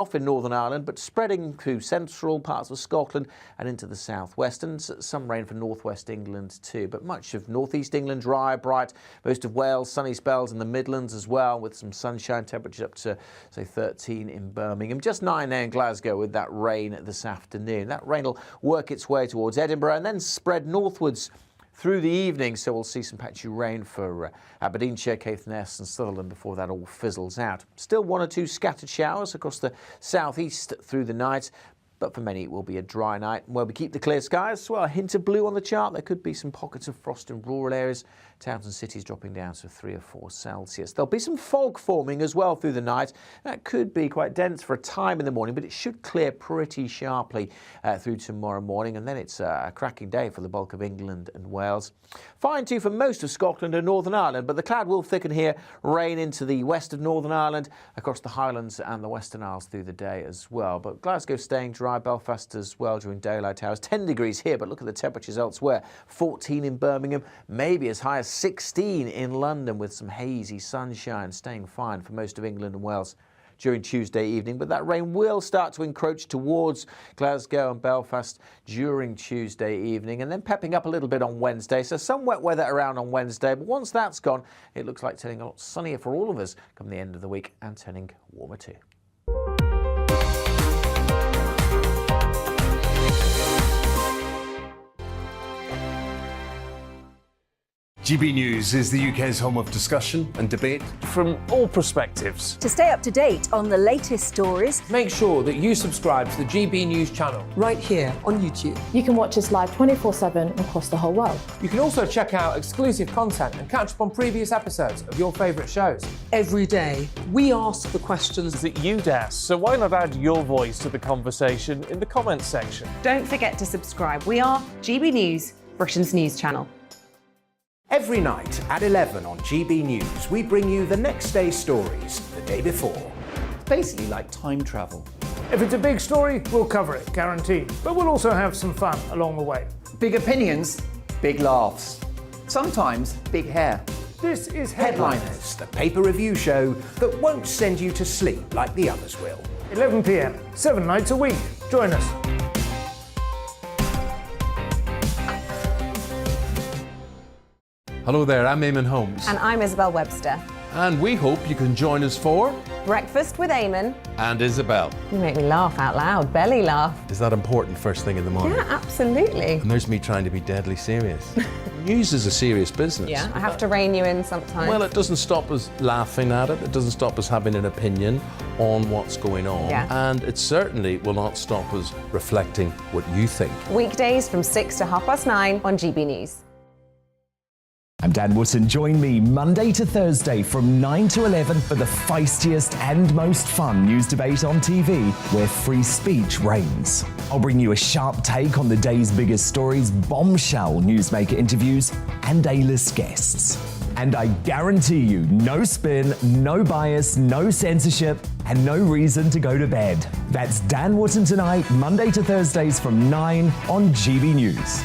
off in Northern Ireland, but spreading through central parts of Scotland and into the southwest, and some rain for northwest England too. But much of northeast England dry, bright. Most of Wales, sunny spells in the Midlands as well, with some sunshine. Temperatures up to, say, 13 in Birmingham. Just 9 there in Glasgow with that rain this afternoon. That rain will work its way towards Edinburgh and then spread northwards through the evening, so we'll see some patchy rain for Aberdeenshire, Caithness and Sutherland before that all fizzles out. Still 1 or 2 scattered showers across the southeast through the night, but for many it will be a dry night. Where we keep the clear skies, well, a hint of blue on the chart. There could be some pockets of frost in rural areas. Towns and cities dropping down to 3 or 4 Celsius. There'll be some fog forming as well through the night. That could be quite dense for a time in the morning, but it should clear pretty sharply through tomorrow morning. And then it's a cracking day for the bulk of England and Wales. Fine too for most of Scotland and Northern Ireland, but the cloud will thicken here. Rain into the west of Northern Ireland, across the Highlands and the Western Isles through the day as well. But Glasgow staying dry, Belfast as well during daylight hours. 10 degrees here, but look at the temperatures elsewhere. 14 in Birmingham, maybe as high as 16 in London, with some hazy sunshine. Staying fine for most of England and Wales during Tuesday evening, but that rain will start to encroach towards Glasgow and Belfast during Tuesday evening, and then pepping up a little bit on Wednesday. So some wet weather around on Wednesday, but once that's gone, it looks like turning a lot sunnier for all of us come the end of the week, and turning warmer too. GB News is the UK's home of discussion and debate from all perspectives. To stay up to date on the latest stories, make sure that you subscribe to the GB News channel right here on YouTube. You can watch us live 24/7 across the whole world. You can also check out exclusive content and catch up on previous episodes of your favourite shows. Every day, we ask the questions that you'd ask, so why not add your voice to the conversation in the comments section? Don't forget to subscribe. We are GB News, Britain's news channel. Every night at 11 on GB News, we bring you the next day's stories the day before. Basically like time travel. If it's a big story, we'll cover it, guaranteed. But we'll also have some fun along the way. Big opinions, big laughs. Sometimes big hair. This is Headliners, the paper review show that won't send you to sleep like the others will. 11 p.m, 7 nights a week. Join us. Hello there, I'm Eamon Holmes. And I'm Isabel Webster. And we hope you can join us for Breakfast with Eamon and Isabel. You make me laugh out loud, belly laugh. Is that important first thing in the morning? Yeah, absolutely. And there's me trying to be deadly serious. News is a serious business. Yeah, I have to rein you in sometimes. Well, it doesn't stop us laughing at it. It doesn't stop us having an opinion on what's going on. Yeah. And it certainly will not stop us reflecting what you think. Weekdays from 6 to 9:30 on GB News. I'm Dan Wootton. Join me Monday to Thursday from 9 to 11 for the feistiest and most fun news debate on TV, where free speech reigns. I'll bring you a sharp take on the day's biggest stories, bombshell newsmaker interviews, and A-list guests. And I guarantee you, no spin, no bias, no censorship, and no reason to go to bed. That's Dan Wootton Tonight, Monday to Thursdays from 9 on GB News.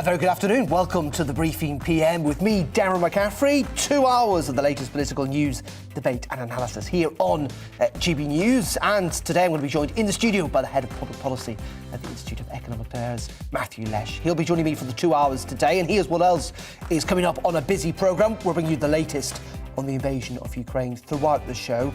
Very good afternoon. Welcome to the Briefing PM with me, Darren McCaffrey. 2 hours of the latest political news, debate and analysis here on GB News. And today I'm going to be joined in the studio by the Head of Public Policy at the Institute of Economic Affairs, Matthew Lesh. He'll be joining me for the 2 hours today. And here's what else is coming up on a busy programme. We'll bring you the latest on the invasion of Ukraine throughout the show,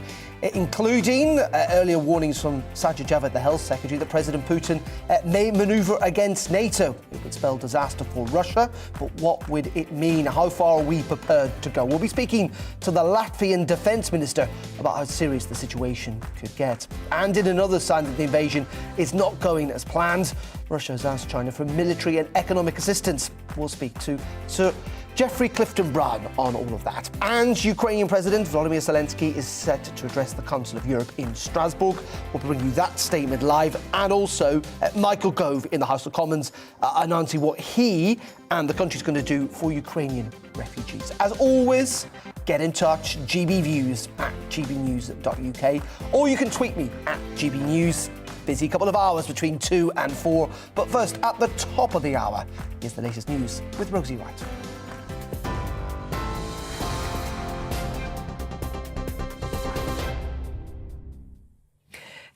including earlier warnings from Sajid Javid, the Health Secretary, that President Putin may manoeuvre against NATO. It would spell disaster for Russia, but what would it mean? How far are we prepared to go? We'll be speaking to the Latvian Defence Minister about how serious the situation could get. And in another sign that the invasion is not going as planned, Russia has asked China for military and economic assistance. We'll speak to Sir Jeffrey Clifton-Brown on all of that. And Ukrainian President Volodymyr Zelensky is set to address the Council of Europe in Strasbourg. We'll bring you that statement live, and also Michael Gove in the House of Commons announcing what he and the country's going to do for Ukrainian refugees. As always, get in touch, gbviews@gbnews.uk, or you can tweet me at GBNews. busy couple of hours between 2 and 4. But first, at the top of the hour, here's the latest news with Rosie Wright.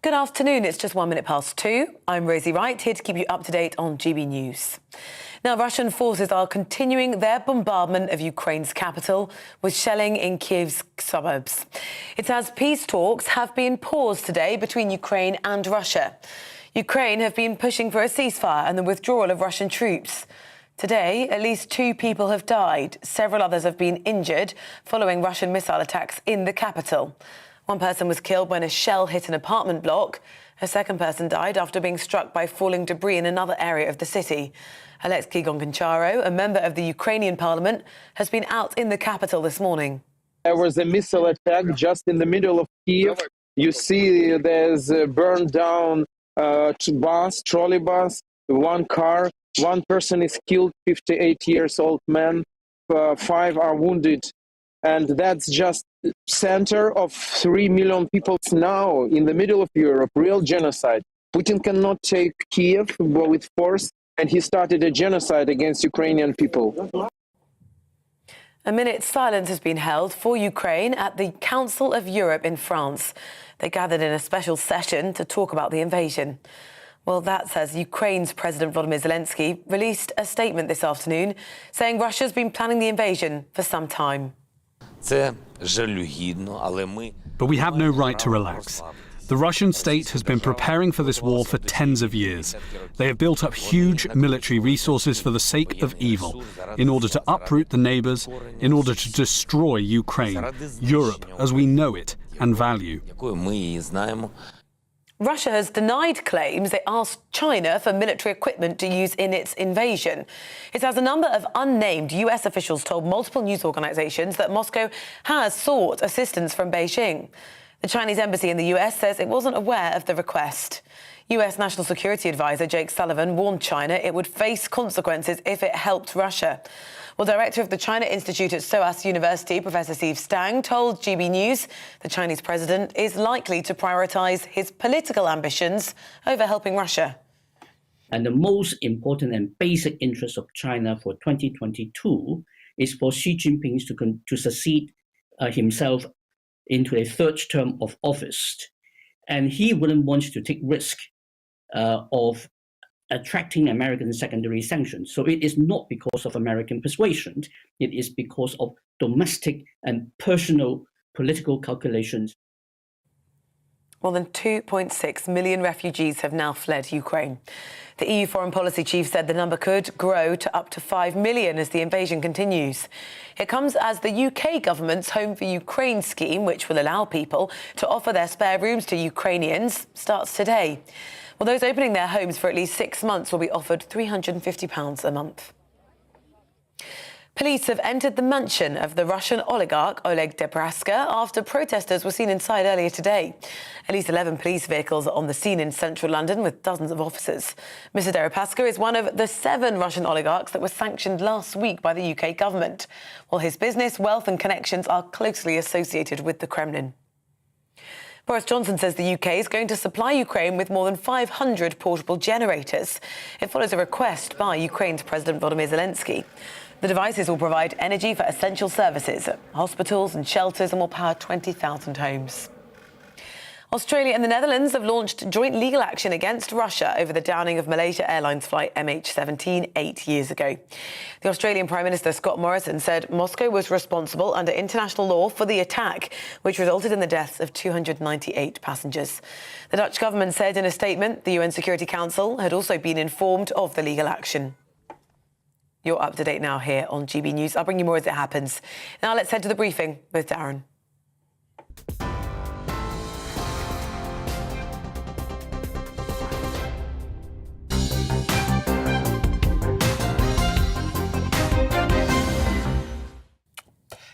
Good afternoon, it's just 1 minute past 2. I'm Rosie Wright, here to keep you up to date on GB News. Now, Russian forces are continuing their bombardment of Ukraine's capital with shelling in Kiev's suburbs. It's as peace talks have been paused today between Ukraine and Russia. Ukraine have been pushing for a ceasefire and the withdrawal of Russian troops. Today, at least 2 people have died. Several others have been injured following Russian missile attacks in the capital. One person was killed when a shell hit an apartment block. A second person died after being struck by falling debris in another area of the city. Alexei Gongoncharo, a member of the Ukrainian parliament, has been out in the capital this morning. There was a missile attack just in the middle of Kiev. You see there's a burned down trolley bus, one car. One person is killed, 58-year-old man. 5 are wounded. And that's just center of 3 million people now in the middle of Europe, real genocide. Putin cannot take Kiev with force, and he started a genocide against Ukrainian people. A minute's silence has been held for Ukraine at the Council of Europe in France. They gathered in a special session to talk about the invasion. Well, that's as Ukraine's President Volodymyr Zelensky released a statement this afternoon saying Russia's been planning the invasion for some time. But we have no right to relax. The Russian state has been preparing for this war for tens of years. They have built up huge military resources for the sake of evil, in order to uproot the neighbours, in order to destroy Ukraine, Europe as we know it and value. Russia has denied claims it asked China for military equipment to use in its invasion. It has a number of unnamed US officials told multiple news organizations that Moscow has sought assistance from Beijing. The Chinese embassy in the US says it wasn't aware of the request. US National Security Advisor Jake Sullivan warned China it would face consequences if it helped Russia. Well, Director of the China Institute at SOAS University, Professor Steve Stang, told GB News the Chinese president is likely to prioritise his political ambitions over helping Russia. And the most important and basic interest of China for 2022 is for Xi Jinping to succeed himself into a third term of office. And he wouldn't want to take risk of attracting American secondary sanctions. So it is not because of American persuasion. It is because of domestic and personal political calculations. More than 2.6 million refugees have now fled Ukraine. The EU Foreign Policy Chief said the number could grow to up to 5 million as the invasion continues. It comes as the UK government's Home for Ukraine scheme, which will allow people to offer their spare rooms to Ukrainians, starts today. Well, those opening their homes for at least 6 months will be offered £350 a month. Police have entered the mansion of the Russian oligarch Oleg Deripaska after protesters were seen inside earlier today. At least 11 police vehicles are on the scene in central London with dozens of officers. Mr. Deripaska is one of the 7 Russian oligarchs that were sanctioned last week by the UK government, while his business, wealth and connections are closely associated with the Kremlin. Boris Johnson says the UK is going to supply Ukraine with more than 500 portable generators. It follows a request by Ukraine's President Volodymyr Zelensky. The devices will provide energy for essential services, hospitals and shelters, and will power 20,000 homes. Australia and the Netherlands have launched joint legal action against Russia over the downing of Malaysia Airlines flight MH17 8 years ago. The Australian Prime Minister Scott Morrison said Moscow was responsible under international law for the attack, which resulted in the deaths of 298 passengers. The Dutch government said in a statement the UN Security Council had also been informed of the legal action. You're up to date now here on GB News. I'll bring you more as it happens. Now let's head to the briefing with Darren.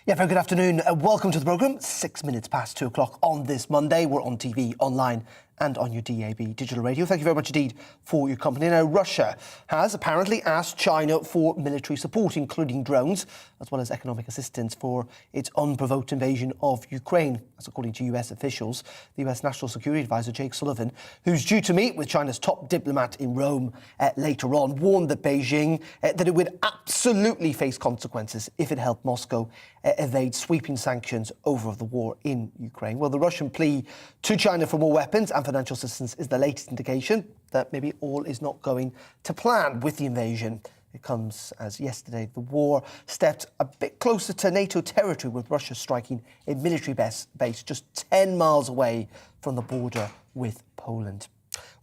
Yeah, very good afternoon. Welcome to the programme. 6 minutes past 2 o'clock on this Monday. We're on TV, online and on your DAB digital radio. Thank you very much indeed for your company. Now, Russia has apparently asked China for military support, including drones, as well as economic assistance for its unprovoked invasion of Ukraine. That's according to US officials. The US National Security Advisor Jake Sullivan, who's due to meet with China's top diplomat in Rome later on, warned that Beijing that it would absolutely face consequences if it helped Moscow evade sweeping sanctions over the war in Ukraine. Well, the Russian plea to China for more weapons and financial assistance is the latest indication that maybe all is not going to plan with the invasion. It comes as yesterday the war stepped a bit closer to NATO territory, with Russia striking a military base just 10 miles away from the border with Poland.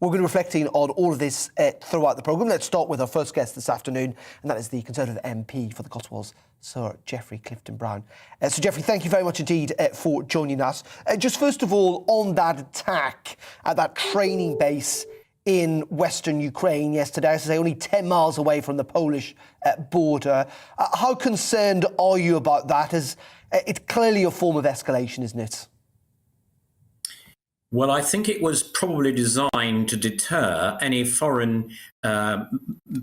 We're going to be reflecting on all of this throughout the programme. Let's start with our first guest this afternoon, and that is the Conservative MP for the Cotswolds, Sir Geoffrey Clifton-Brown. Sir Geoffrey, thank you very much indeed for joining us. Just first of all, on that attack at that training base in Western Ukraine yesterday, as I say, only 10 miles away from the Polish border, how concerned are you about that? As it's clearly a form of escalation, isn't it? Well, I think it was probably designed to deter any foreign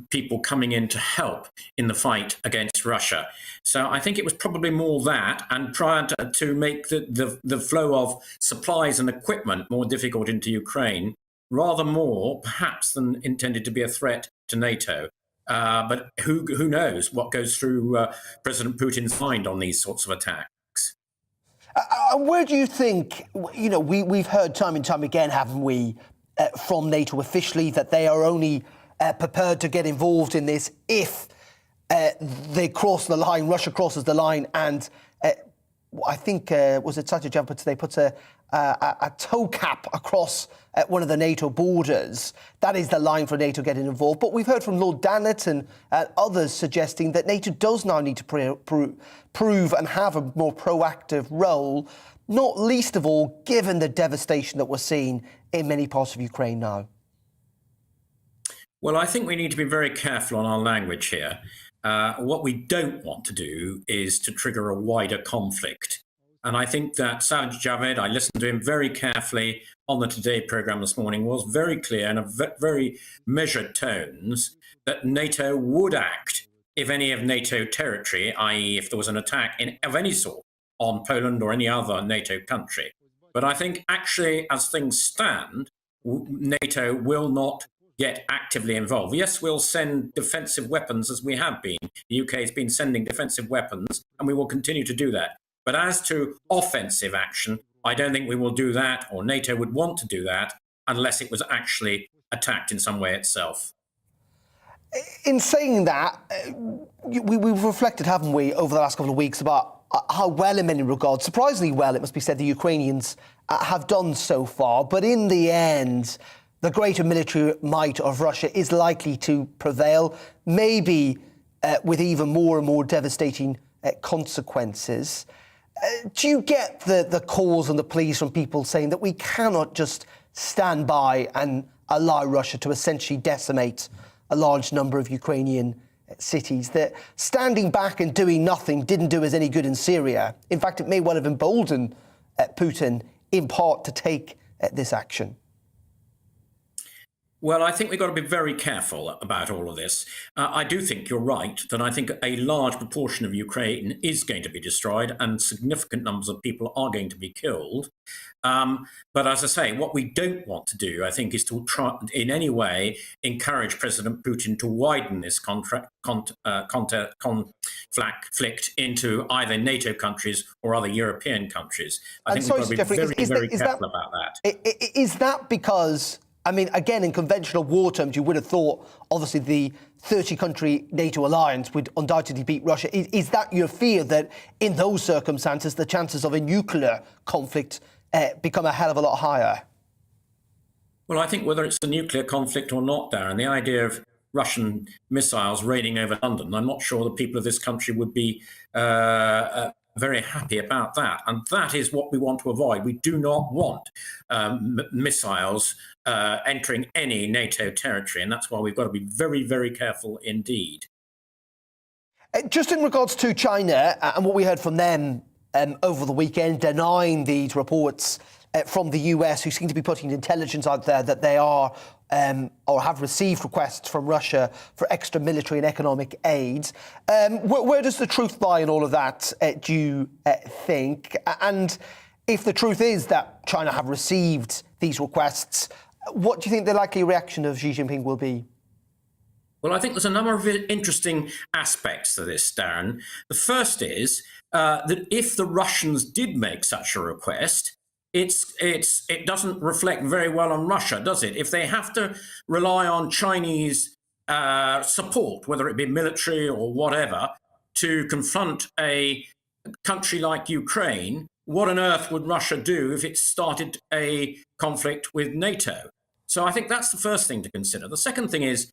people coming in to help in the fight against Russia. So I think it was probably more that, and trying to make the flow of supplies and equipment more difficult into Ukraine, rather more perhaps than intended to be a threat to NATO. But who knows what goes through President Putin's mind on these sorts of attacks. Where do you think, we've heard time and time again, haven't we, from NATO officially, that they are only prepared to get involved in this if they cross the line, Russia crosses the line, and I think, was it Satya Jumper today, puts a toe cap across one of the NATO borders. That is the line for NATO getting involved. But we've heard from Lord Dannatt and others suggesting that NATO does now need to prove and have a more proactive role, not least of all given the devastation that we're seeing in many parts of Ukraine now. Well, I think we need to be very careful on our language here. What we don't want to do is to trigger a wider conflict. And I think that Sajid Javid, I listened to him very carefully on the Today programme this morning, was very clear in a very measured tones that NATO would act if any of NATO territory, i.e. if there was an attack of any sort on Poland or any other NATO country. But I think actually, as things stand, NATO will not get actively involved. Yes, we'll send defensive weapons as we have been. The UK has been sending defensive weapons, and we will continue to do that. But as to offensive action, I don't think we will do that, or NATO would want to do that, unless it was actually attacked in some way itself. In saying that, we've reflected, haven't we, over the last couple of weeks about how well, in many regards, surprisingly well, it must be said, the Ukrainians have done so far. But in the end, the greater military might of Russia is likely to prevail, maybe with even more and more devastating consequences. Do you get the calls and the pleas from people saying that we cannot just stand by and allow Russia to essentially decimate a large number of Ukrainian cities, that standing back and doing nothing didn't do us any good in Syria? In fact, it may well have emboldened Putin in part to take this action. Well, I think we've got to be very careful about all of this. I do think you're right, that I think a large proportion of Ukraine is going to be destroyed and significant numbers of people are going to be killed. But as I say, what we don't want to do, I think, is to try in any way encourage President Putin to widen this conflict into either NATO countries or other European countries. I think we've got to be very careful about that. Is that because, I mean, again, in conventional war terms, you would have thought, obviously, the 30-country NATO alliance would undoubtedly beat Russia. Is that your fear, that in those circumstances, the chances of a nuclear conflict become a hell of a lot higher? Well, I think whether it's a nuclear conflict or not, Darren, the idea of Russian missiles raiding over London, I'm not sure the people of this country would be very happy about that. And that is what we want to avoid. We do not want missiles entering any NATO territory. And that's why we've got to be very, very careful indeed. Just in regards to China and what we heard from them over the weekend, denying these reports from the US, who seem to be putting intelligence out there that they are or have received requests from Russia for extra military and economic aid. Where does the truth lie in all of that, do you think? And if the truth is that China have received these requests, what do you think the likely reaction of Xi Jinping will be? Well, I think there's a number of interesting aspects to this, Darren. The first is that if the Russians did make such a request, it doesn't reflect very well on Russia, does it? If they have to rely on Chinese support, whether it be military or whatever, to confront a country like Ukraine, what on earth would Russia do if it started a conflict with NATO? So I think that's the first thing to consider. The second thing is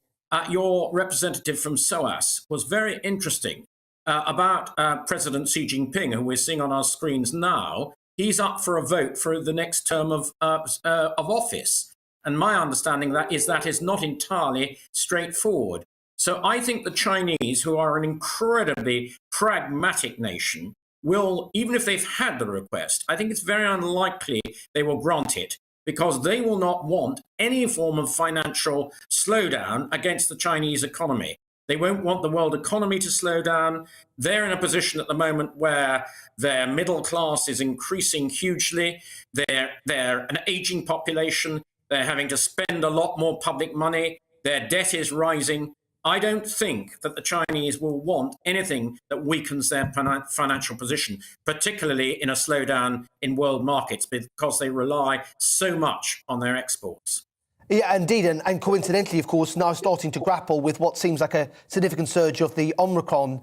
your representative from SOAS was very interesting about President Xi Jinping, who we're seeing on our screens now. He's up for a vote for the next term of office. And my understanding that is not entirely straightforward. So I think the Chinese, who are an incredibly pragmatic nation, will, even if they've had the request, I think it's very unlikely they will grant it, because they will not want any form of financial slowdown against the Chinese economy. They won't want the world economy to slow down. They're in a position at the moment where their middle class is increasing hugely. They're an aging population. They're having to spend a lot more public money. Their debt is rising. I don't think that the Chinese will want anything that weakens their financial position, particularly in a slowdown in world markets, because they rely so much on their exports. Yeah, indeed. And coincidentally, of course, now starting to grapple with what seems like a significant surge of the Omicron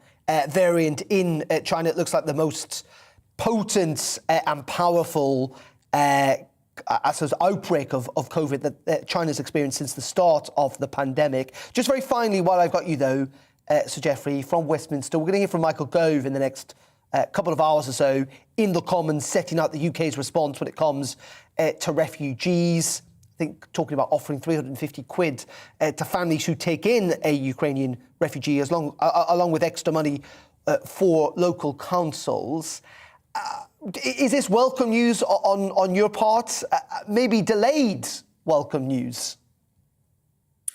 variant in China. It looks like the most potent and powerful outbreak of COVID that China's experienced since the start of the pandemic. Just very finally, while I've got you, though, Sir Geoffrey, from Westminster, we're going to hear from Michael Gove in the next couple of hours or so in the Commons, setting out the UK's response when it comes to refugees. I think talking about offering 350 quid to families who take in a Ukrainian refugee, along with extra money for local councils. Is this welcome news on your part? Maybe delayed welcome news?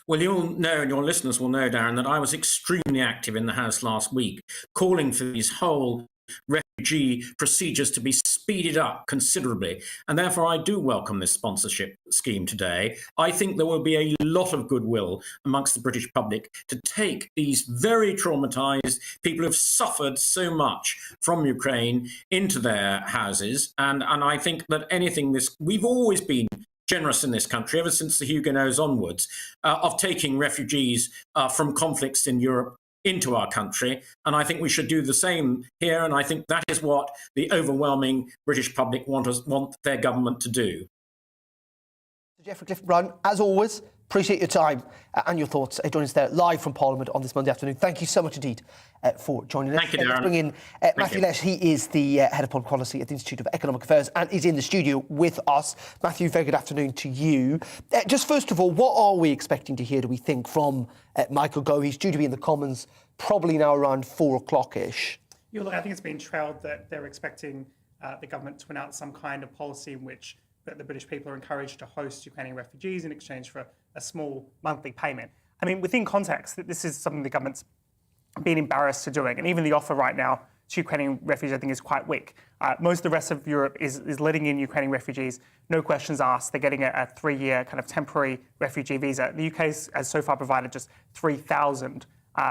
Well, you'll know, and your listeners will know, Darren, that I was extremely active in the House last week, calling for these whole refugee procedures to be speeded up considerably. And therefore, I do welcome this sponsorship scheme today. I think there will be a lot of goodwill amongst the British public to take these very traumatized people who have suffered so much from Ukraine into their houses. And I think that we've always been generous in this country, ever since the Huguenots onwards, of taking refugees from conflicts in Europe into our country. And I think we should do the same here. And I think that is what the overwhelming British public want their government to do. Geoffrey Clifford-Brown, as always, appreciate your time and your thoughts. Joining us there live from Parliament on this Monday afternoon. Thank you so much indeed for joining us. Thank you, Darren. Let's bring in Matthew Lesh. He is the Head of Public Policy at the Institute of Economic Affairs and is in the studio with us. Matthew, very good afternoon to you. Just first of all, what are we expecting to hear, do we think, from Michael Gove? He's due to be in the Commons probably now around 4 o'clock-ish. Yeah, look, I think it's been trailed that they're expecting the government to announce some kind of policy in which the British people are encouraged to host Ukrainian refugees in exchange for a small monthly payment. I mean, within context, this is something the government's been embarrassed to doing, and even the offer right now to Ukrainian refugees, I think, is quite weak. Most of the rest of Europe is letting in Ukrainian refugees, no questions asked. They're getting a 3-year kind of temporary refugee visa. The UK has so far provided just 3,000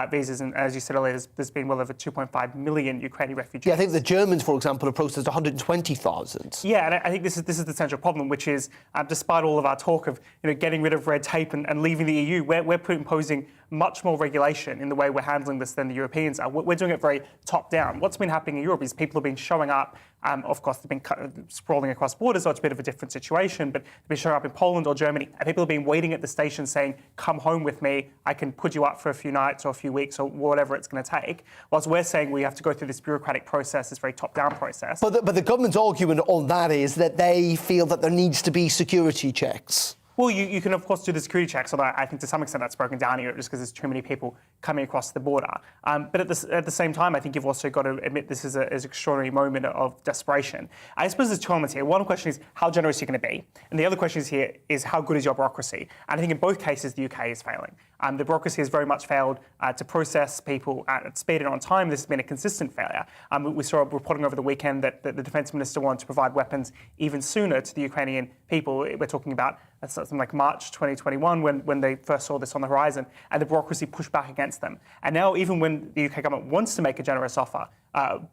visas, and as you said earlier, there's been well over 2.5 million Ukrainian refugees. Yeah, I think the Germans, for example, have processed 120,000. Yeah, and I think this is the central problem, which is despite all of our talk of getting rid of red tape and leaving the EU, we're imposing much more regulation in the way we're handling this than the Europeans are. We're doing it very top down. What's been happening in Europe is people have been showing up. Of course, they've been sprawling across borders, so it's a bit of a different situation, but they've been showing up in Poland or Germany, and people have been waiting at the station saying, come home with me, I can put you up for a few nights or a few weeks or whatever it's going to take. Whilst we're saying we have to go through this bureaucratic process, this very top-down process. But the government's argument on that is that they feel that there needs to be security checks. Well, you can, of course, do the security checks, although I think to some extent that's broken down here just because there's too many people coming across the border. But at the same time, I think you've also got to admit this is an extraordinary moment of desperation. I suppose there's two elements here. One question is how generous you're going to be, and the other question is how good is your bureaucracy? And I think in both cases, the UK is failing. The bureaucracy has very much failed to process people at speed and on time. This has been a consistent failure. We saw reporting over the weekend that the Defence Minister wanted to provide weapons even sooner to the Ukrainian people. We're talking about something like March 2021 when they first saw this on the horizon, and the bureaucracy pushed back against them. And now even when the UK government wants to make a generous offer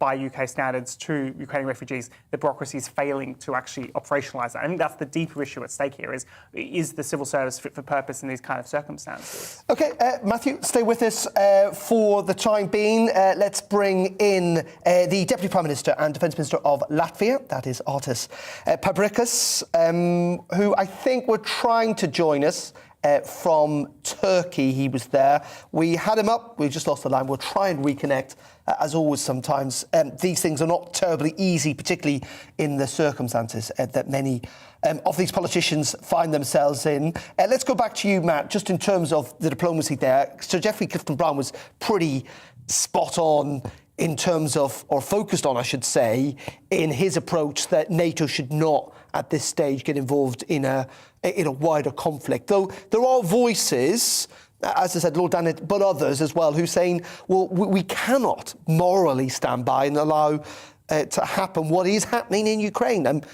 by UK standards to Ukrainian refugees, the bureaucracy is failing to actually operationalise that. I think that's the deeper issue at stake here is the civil service fit for purpose in these kind of circumstances? OK, Matthew, stay with us for the time being. Let's bring in the Deputy Prime Minister and Defence Minister of Latvia, that is Artis Pabrikas, who I think were trying to join us from Turkey. He was there. We had him up. We just lost the line. We'll try and reconnect. As always, sometimes these things are not terribly easy, particularly in the circumstances that many of these politicians find themselves in. Let's go back to you, Matt, just in terms of the diplomacy there. Sir Geoffrey Clifton-Brown was pretty spot on in terms of, or focused on, I should say, in his approach that NATO should not, at this stage, get involved in a wider conflict. Though there are voices, as I said, Lord Danett, but others as well, who are saying, well, we cannot morally stand by and allow to happen what is happening in Ukraine. And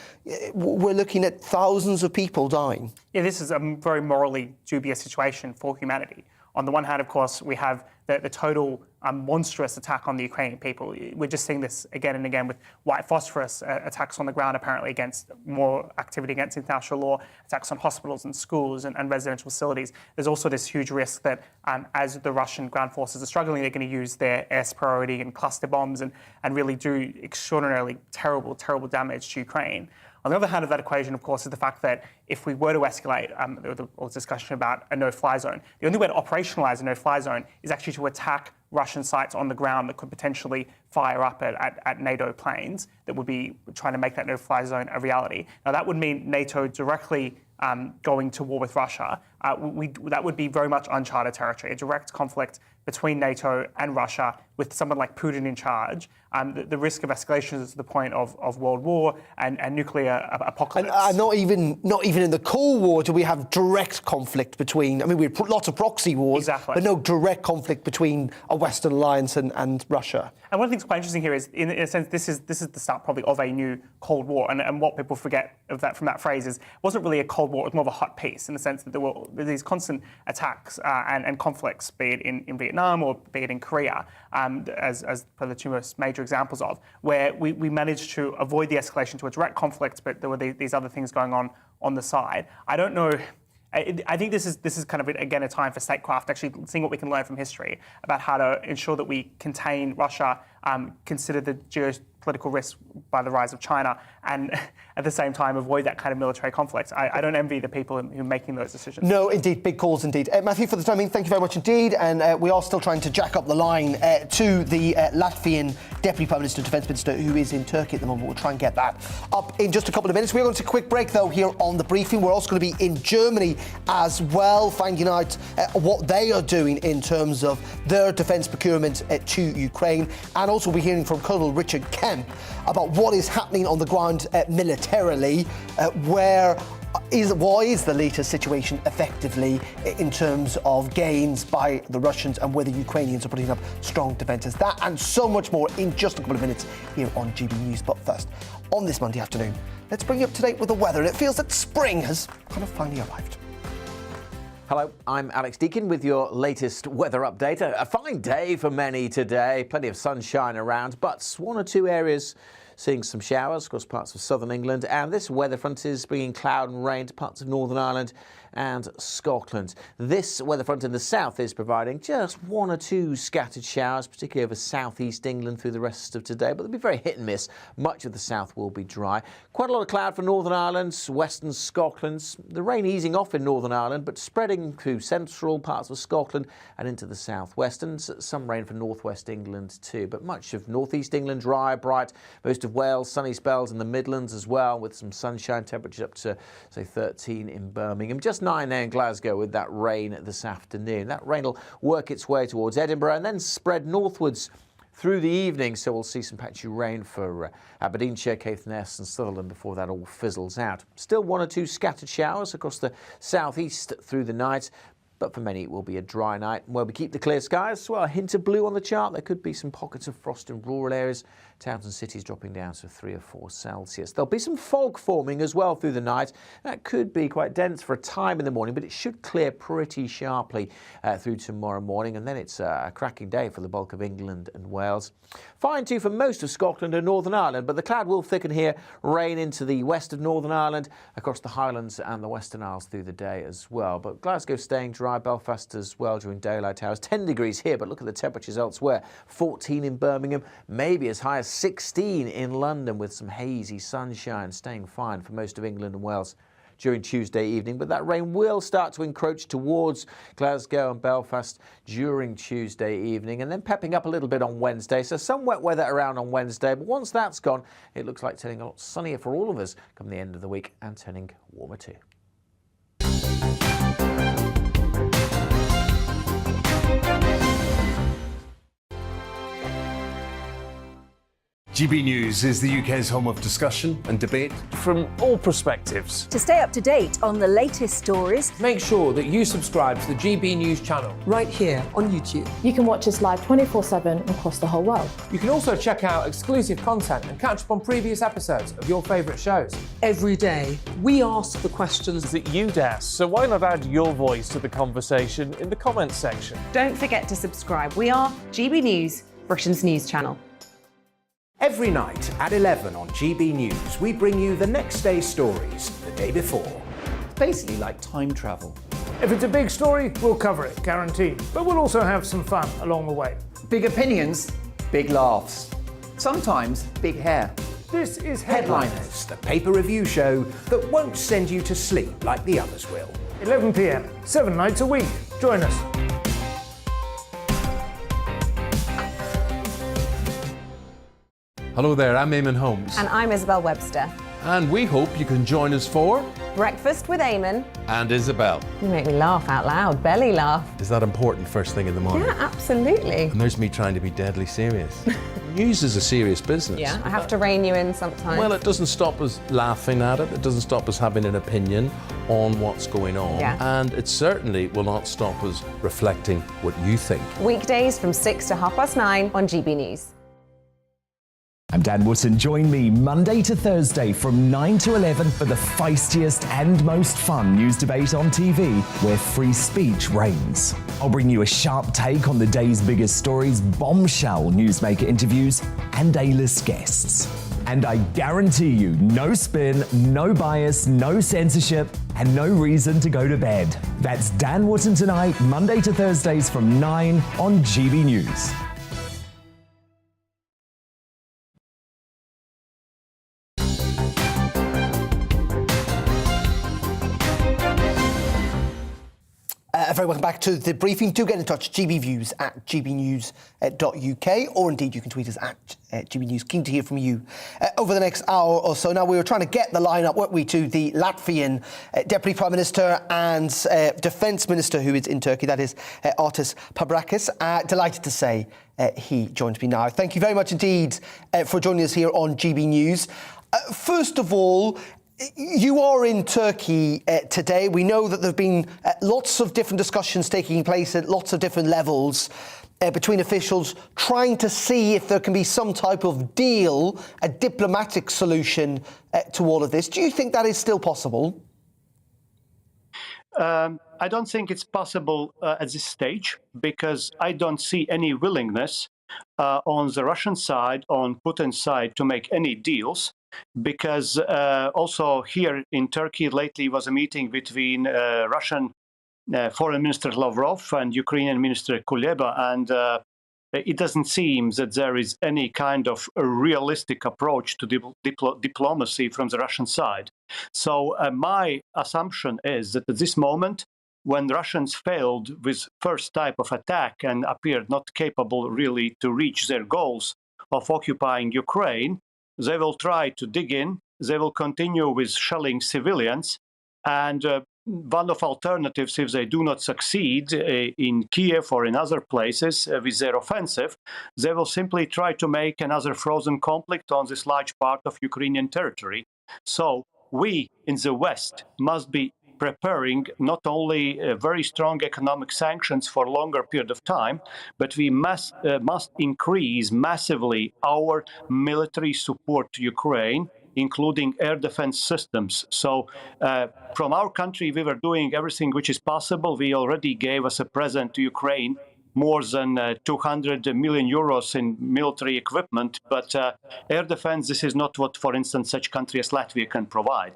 we're looking at thousands of people dying. Yeah, this is a very morally dubious situation for humanity. On the one hand, of course, we have the total monstrous attack on the Ukrainian people. We're just seeing this again and again with white phosphorus attacks on the ground, apparently against more activity against international law, attacks on hospitals and schools and residential facilities. There's also this huge risk that as the Russian ground forces are struggling, they're going to use their air superiority and cluster bombs and really do extraordinarily terrible damage to Ukraine. On the other hand of that equation, of course, is the fact that if we were to escalate, there was discussion about a no-fly zone. The only way to operationalise a no-fly zone is actually to attack Russian sites on the ground that could potentially fire up at NATO planes that would be trying to make that no-fly zone a reality. Now, that would mean NATO directly going to war with Russia. That would be very much uncharted territory, a direct conflict between NATO and Russia with someone like Putin in charge. The risk of escalation is to the point of world war and nuclear apocalypse. And not even in the Cold War do we have direct conflict between. I mean, we have lots of proxy wars, but no direct conflict between a Western alliance and Russia. And one of the things quite interesting here is, in a sense, this is the start probably of a new Cold War. And what people forget from that phrase is it wasn't really a Cold War; it was more of a hot peace in the sense that there were these constant attacks and conflicts, be it in Vietnam or be it in Korea, as per the two most major examples of, where we managed to avoid the escalation to a direct conflict, but there were these other things going on the side. I don't know. I think this is kind of, again, a time for statecraft, actually seeing what we can learn from history about how to ensure that we contain Russia, consider the geopolitical risk by the rise of China, and at the same time avoid that kind of military conflict. I don't envy the people who are making those decisions. No, indeed, big calls indeed. Matthew, for the timing, thank you very much indeed. And we are still trying to jack up the line to the Latvian Deputy Prime Minister, Defence Minister, who is in Turkey at the moment. We'll try and get that up in just a couple of minutes. We're going to take a quick break, though, here on The Briefing. We're also going to be in Germany as well, finding out what they are doing in terms of their defence procurement to Ukraine. And also we're hearing from Colonel Richard Kemp about what is happening on the ground militarily, what is the latest situation effectively in terms of gains by the Russians and whether Ukrainians are putting up strong defences. That and so much more in just a couple of minutes here on GB News. But first, on this Monday afternoon, let's bring you up to date with the weather. And it feels that spring has kind of finally arrived. Hello, I'm Alex Deakin with your latest weather update. A fine day for many today, plenty of sunshine around, but one or two areas seeing some showers across parts of southern England, and this weather front is bringing cloud and rain to parts of Northern Ireland and Scotland. This weather front in the south is providing just 1 or 2 scattered showers, particularly over southeast England through the rest of today, but they'll be very hit and miss. Much of the south will be dry. Quite a lot of cloud for Northern Ireland, western Scotland. The rain easing off in Northern Ireland, but spreading through central parts of Scotland and into the southwest, and some rain for northwest England too. But much of northeast England dry, bright. Most of Wales, sunny spells in the Midlands as well, with some sunshine. Temperatures up to, say, 13 in Birmingham. Just 9 there in Glasgow with that rain this afternoon. That rain will work its way towards Edinburgh and then spread northwards through the evening, so we'll see some patchy rain for Aberdeenshire, Caithness and Sutherland before that all fizzles out. Still 1 or 2 scattered showers across the southeast through the night, but for many it will be a dry night. Where we keep the clear skies, well, a hint of blue on the chart. There could be some pockets of frost in rural areas. Towns and cities dropping down to 3 or 4 Celsius. There'll be some fog forming as well through the night. That could be quite dense for a time in the morning, but it should clear pretty sharply through tomorrow morning. And then it's a cracking day for the bulk of England and Wales. Fine too for most of Scotland and Northern Ireland, but the cloud will thicken here. Rain into the west of Northern Ireland, across the Highlands and the Western Isles through the day as well. But Glasgow staying dry, Belfast as well during daylight hours. 10 degrees here, but look at the temperatures elsewhere. 14 in Birmingham, maybe as high as 16 in London, with some hazy sunshine. Staying fine for most of England and Wales during Tuesday evening, but that rain will start to encroach towards Glasgow and Belfast during Tuesday evening, and then pepping up a little bit on Wednesday. So some wet weather around on Wednesday, but once that's gone, it looks like turning a lot sunnier for all of us come the end of the week, and turning warmer too. GB News is the UK's home of discussion and debate from all perspectives. To stay up to date on the latest stories, make sure that you subscribe to the GB News channel right here on YouTube. You can watch us live 24/7 across the whole world. You can also check out exclusive content and catch up on previous episodes of your favourite shows. Every day, we ask the questions that you'd ask, so why not add your voice to the conversation in the comments section? Don't forget to subscribe. We are GB News, Britain's news channel. Every night at 11 on GB News, we bring you the next day's stories the day before. It's basically like time travel. If it's a big story, we'll cover it, guaranteed. But we'll also have some fun along the way. Big opinions, big laughs. Sometimes big hair. This is Headliners, the paper review show that won't send you to sleep like the others will. 11 p.m, 7 nights a week. Join us. Hello there, I'm Eamon Holmes. And I'm Isabel Webster. And we hope you can join us for Breakfast with Eamon and Isabel. You make me laugh out loud, belly laugh. Is that important first thing in the morning? Yeah, absolutely. And there's me trying to be deadly serious. News is a serious business. Yeah, I have to rein you in sometimes. Well, it doesn't stop us laughing at it. It doesn't stop us having an opinion on what's going on. Yeah. And it certainly will not stop us reflecting what you think. Weekdays from 6 to 9:30 on GB News. I'm Dan Wootton. Join me Monday to Thursday from 9 to 11 for the feistiest and most fun news debate on TV, where free speech reigns. I'll bring you a sharp take on the day's biggest stories, bombshell newsmaker interviews, and A-list guests. And I guarantee you, no spin, no bias, no censorship, and no reason to go to bed. That's Dan Wootton Tonight, Monday to Thursdays from 9 on GB News. Very welcome back to the briefing. Do get in touch, gbviews at gbnews.uk, or indeed you can tweet us at gbnews. Keen to hear from you over the next hour or so. Now, we were trying to get the line up, weren't we, to the Latvian Deputy Prime Minister and Defence Minister who is in Turkey, that is Artis Pabrakis. Delighted to say he joins me now. Thank you very much indeed for joining us here on GB News. First of all, you are in Turkey today. We know that there have been lots of different discussions taking place at lots of different levels between officials, trying to see if there can be some type of deal, a diplomatic solution to all of this. Do you think that is still possible? I don't think it's possible at this stage, because I don't see any willingness on the Russian side, on Putin's side, to make any deals. because also here in Turkey lately was a meeting between Russian Foreign Minister Lavrov and Ukrainian Minister Kuleba, and it doesn't seem that there is any kind of a realistic approach to diplomacy from the Russian side. So my assumption is that at this moment, when Russians failed with first type of attack and appeared not capable really to reach their goals of occupying Ukraine, they will try to dig in, they will continue with shelling civilians, and one of alternatives, if they do not succeed in Kiev or in other places with their offensive, they will simply try to make another frozen conflict on this large part of Ukrainian territory. So we in the West must be preparing not only very strong economic sanctions for a longer period of time, but we must increase massively our military support to Ukraine, including air defense systems. So from our country, we were doing everything which is possible. We already gave as a present to Ukraine more than 200 million euros in military equipment. But air defense, this is not what, for instance, such country as Latvia can provide.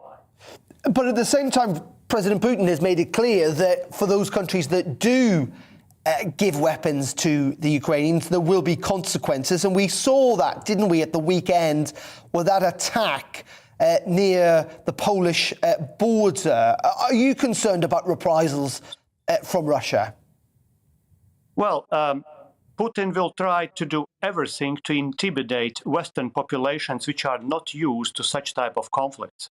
But at the same time, President Putin has made it clear that for those countries that do give weapons to the Ukrainians, there will be consequences. And we saw that, didn't we, at the weekend with that attack near the Polish border. Are you concerned about reprisals from Russia? Well, Putin will try to do everything to intimidate Western populations which are not used to such type of conflicts.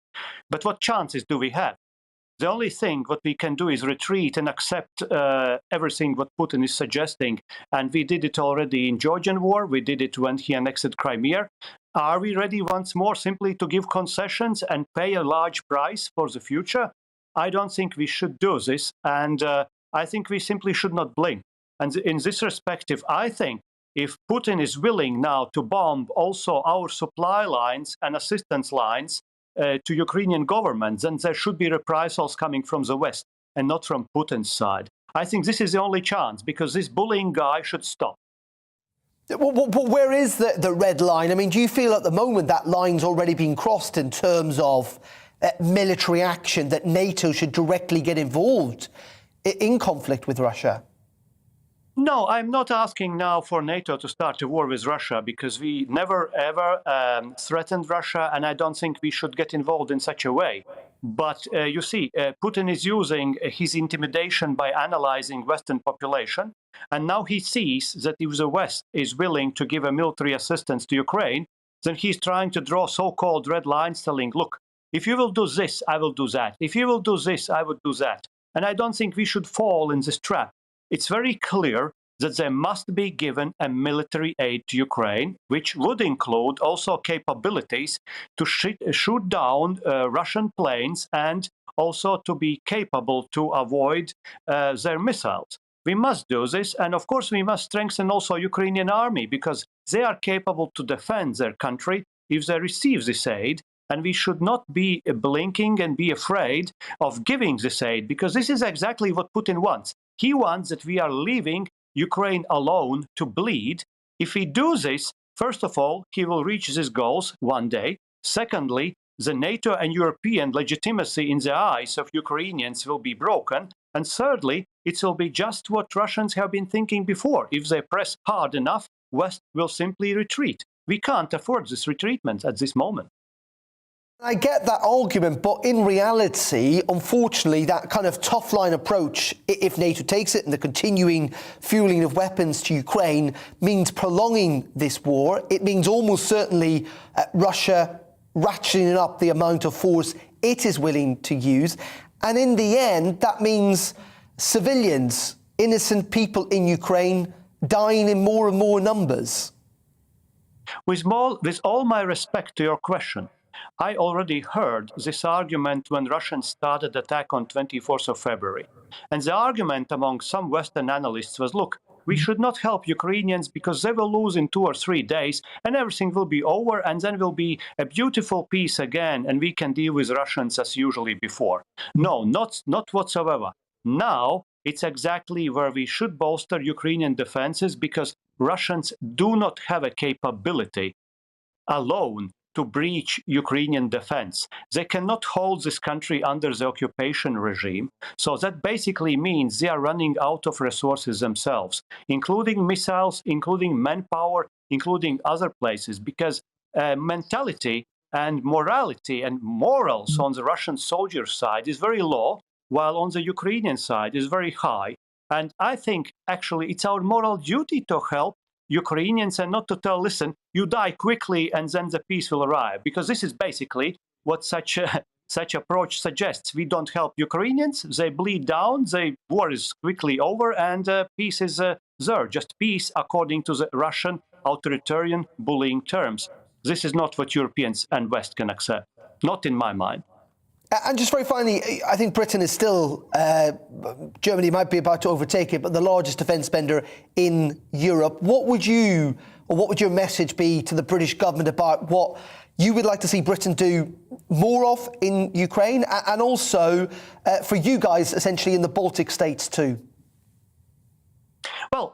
But what chances do we have? The only thing what we can do is retreat and accept everything what Putin is suggesting. And we did it already in Georgian war. We did it when he annexed Crimea. Are we ready once more simply to give concessions and pay a large price for the future? I don't think we should do this. And I think we simply should not blink. And in this perspective, I think if Putin is willing now to bomb also our supply lines and assistance lines to Ukrainian government, then there should be reprisals coming from the West and not from Putin's side. I think this is the only chance, because this bullying guy should stop. But where is the red line? I mean, do you feel at the moment that line's already been crossed in terms of military action, that NATO should directly get involved in conflict with Russia? No, I'm not asking now for NATO to start a war with Russia, because we never, ever threatened Russia, and I don't think we should get involved in such a way. But you see, Putin is using his intimidation by analyzing Western population, and now he sees that if the West is willing to give a military assistance to Ukraine, then he's trying to draw so-called red lines telling, look, if you will do this, I will do that. If you will do this, I will do that. And I don't think we should fall in this trap. It's very clear that there must be given a military aid to Ukraine, which would include also capabilities to shoot down Russian planes and also to be capable to avoid their missiles. We must do this, and of course we must strengthen also Ukrainian army, because they are capable to defend their country if they receive this aid. And we should not be blinking and be afraid of giving this aid, because this is exactly what Putin wants. He wants that we are leaving Ukraine alone to bleed. If we do this, first of all, he will reach his goals one day. Secondly, the NATO and European legitimacy in the eyes of Ukrainians will be broken. And thirdly, it will be just what Russians have been thinking before. If they press hard enough, West will simply retreat. We can't afford this retreatment at this moment. I get that argument, but in reality, unfortunately, that kind of tough line approach, if NATO takes it, and the continuing fueling of weapons to Ukraine means prolonging this war. It means almost certainly Russia ratcheting up the amount of force it is willing to use. And in the end, that means civilians, innocent people in Ukraine, dying in more and more numbers. With all my respect to your question, I already heard this argument when Russians started the attack on 24th of February. And the argument among some Western analysts was, look, we should not help Ukrainians because they will lose in 2 or 3 days and everything will be over, and then will be a beautiful peace again and we can deal with Russians as usually before. No, not whatsoever. Now it's exactly where we should bolster Ukrainian defenses, because Russians do not have a capability alone to breach Ukrainian defense. They cannot hold this country under the occupation regime. So that basically means they are running out of resources themselves, including missiles, including manpower, including other places, because mentality and morality and morals on the Russian soldier side is very low, while on the Ukrainian side is very high. And I think actually it's our moral duty to help Ukrainians and not to tell, listen, you die quickly and then the peace will arrive. Because this is basically what such approach suggests. We don't help Ukrainians, they bleed down, the war is quickly over and peace is there. Just peace according to the Russian authoritarian bullying terms. This is not what Europeans and West can accept, not in my mind. And just very finally, I think Britain is still, Germany might be about to overtake it, but the largest defence spender in Europe. What would your message be to the British government about what you would like to see Britain do more of in Ukraine, and also for you guys essentially in the Baltic states too? Well,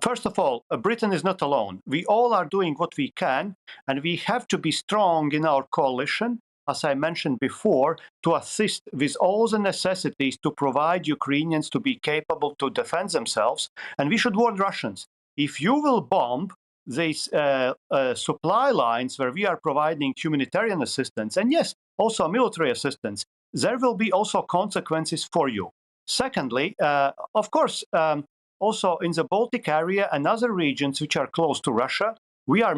first of all, Britain is not alone. We all are doing what we can, and we have to be strong in our coalition, as I mentioned before, to assist with all the necessities to provide Ukrainians to be capable to defend themselves. And we should warn Russians, if you will bomb these supply lines where we are providing humanitarian assistance, and yes, also military assistance, there will be also consequences for you. Secondly, of course, also in the Baltic area and other regions which are close to Russia, we are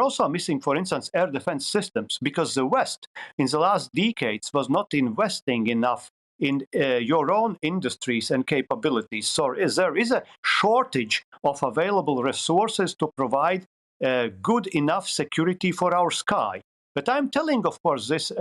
also missing, for instance, air defense systems, because the West in the last decades was not investing enough in your own industries and capabilities. So there is a shortage of available resources to provide good enough security for our sky. But I'm telling, of course, this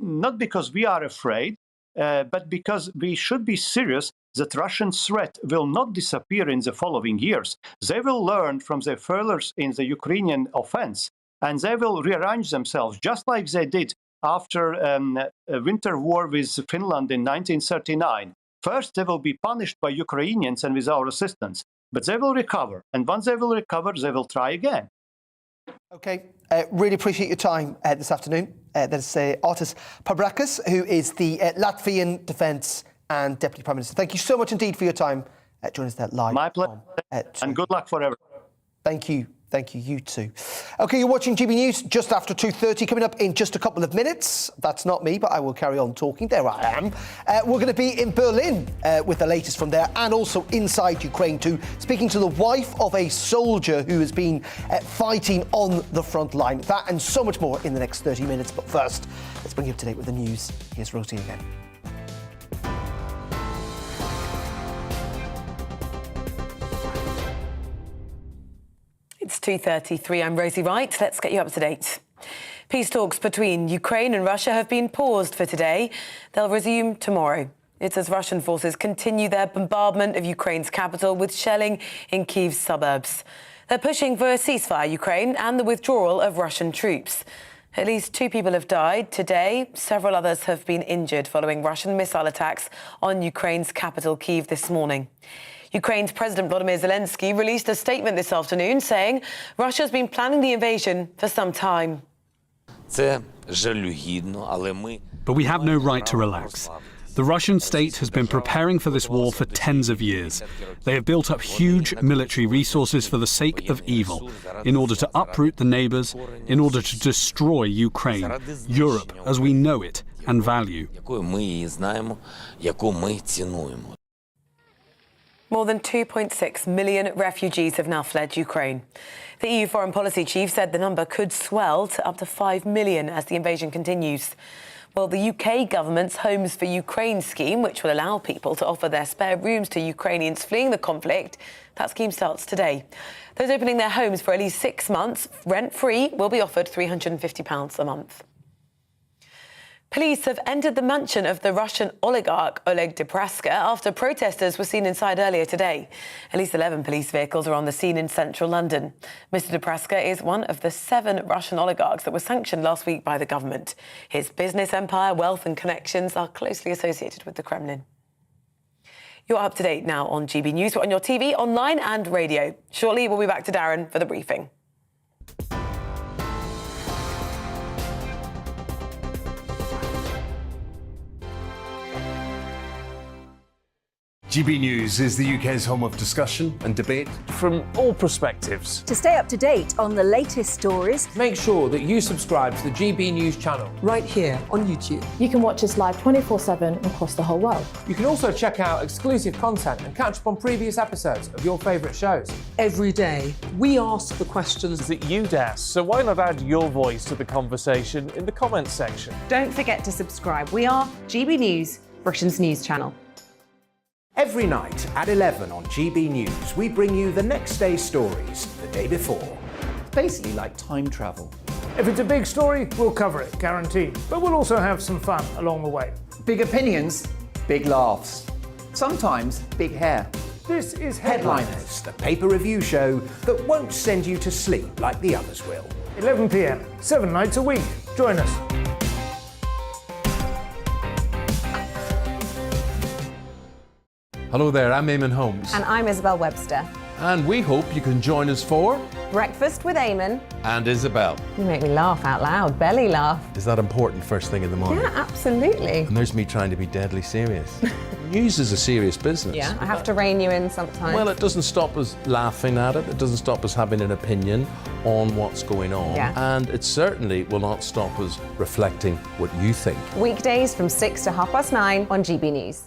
not because we are afraid, but because we should be serious that Russian threat will not disappear in the following years. They will learn from their failures in the Ukrainian offense, and they will rearrange themselves, just like they did after a winter war with Finland in 1939. First, they will be punished by Ukrainians and with our assistance, but they will recover. And once they will recover, they will try again. Okay, really appreciate your time this afternoon. That's Artis Pabrakis, who is the Latvian Defence and Deputy Prime Minister. Thank you so much indeed for your time. Joining us there live. My pleasure. And good luck forever. Thank you. Thank you. You too. OK, you're watching GB News just after 2:30. Coming up in just a couple of minutes. That's not me, but I will carry on talking. There I am. We're going to be in Berlin with the latest from there, and also inside Ukraine too, speaking to the wife of a soldier who has been fighting on the front line. That and so much more in the next 30 minutes. But first, let's bring you up to date with the news. Here's Rosie again. It's 2:33. I'm Rosie Wright. Let's get you up to date. Peace talks between Ukraine and Russia have been paused for today. They'll resume tomorrow. It's as Russian forces continue their bombardment of Ukraine's capital with shelling in Kyiv's suburbs. They're pushing for a ceasefire, Ukraine, and the withdrawal of Russian troops. At least 2 people have died today. Several others have been injured following Russian missile attacks on Ukraine's capital, Kyiv, this morning. Ukraine's President Volodymyr Zelensky released a statement this afternoon saying Russia's been planning the invasion for some time. But we have no right to relax. The Russian state has been preparing for this war for tens of years. They have built up huge military resources for the sake of evil, in order to uproot the neighbors, in order to destroy Ukraine, Europe as we know it and value. More than 2.6 million refugees have now fled Ukraine. The EU foreign policy chief said the number could swell to up to 5 million as the invasion continues. Well, the UK government's Homes for Ukraine scheme, which will allow people to offer their spare rooms to Ukrainians fleeing the conflict, that scheme starts today. Those opening their homes for at least 6 months, rent-free, will be offered £350 a month. Police have entered the mansion of the Russian oligarch Oleg Deripaska after protesters were seen inside earlier today. At least 11 police vehicles are on the scene in central London. Mr. Deripaska is one of the 7 Russian oligarchs that were sanctioned last week by the government. His business empire, wealth and connections are closely associated with the Kremlin. You're up to date now on GB News. We're on your TV, online and radio. Shortly, we'll be back to Darren for the briefing. GB News is the UK's home of discussion and debate from all perspectives. To stay up to date on the latest stories, make sure that you subscribe to the GB News channel right here on YouTube. You can watch us live 24/7 across the whole world. You can also check out exclusive content and catch up on previous episodes of your favourite shows. Every day, we ask the questions that you'd ask, so why not add your voice to the conversation in the comments section? Don't forget to subscribe. We are GB News, Britain's news channel. Every night at 11 on GB News, we bring you the next day's stories the day before. Basically like time travel. If it's a big story, we'll cover it, guaranteed. But we'll also have some fun along the way. Big opinions, big laughs. Sometimes big hair. This is Headliners, the paper review show that won't send you to sleep like the others will. 11 p.m, 7 nights a week. Join us. Hello there, I'm Eamon Holmes. And I'm Isabel Webster. And we hope you can join us for Breakfast with Eamon and Isabel. You make me laugh out loud, belly laugh. Is that important first thing in the morning? Yeah, absolutely. And there's me trying to be deadly serious. News is a serious business. Yeah, I have to rein you in sometimes. Well, it doesn't stop us laughing at it. It doesn't stop us having an opinion on what's going on. Yeah. And it certainly will not stop us reflecting what you think. Weekdays from 6 to 9:30 on GB News.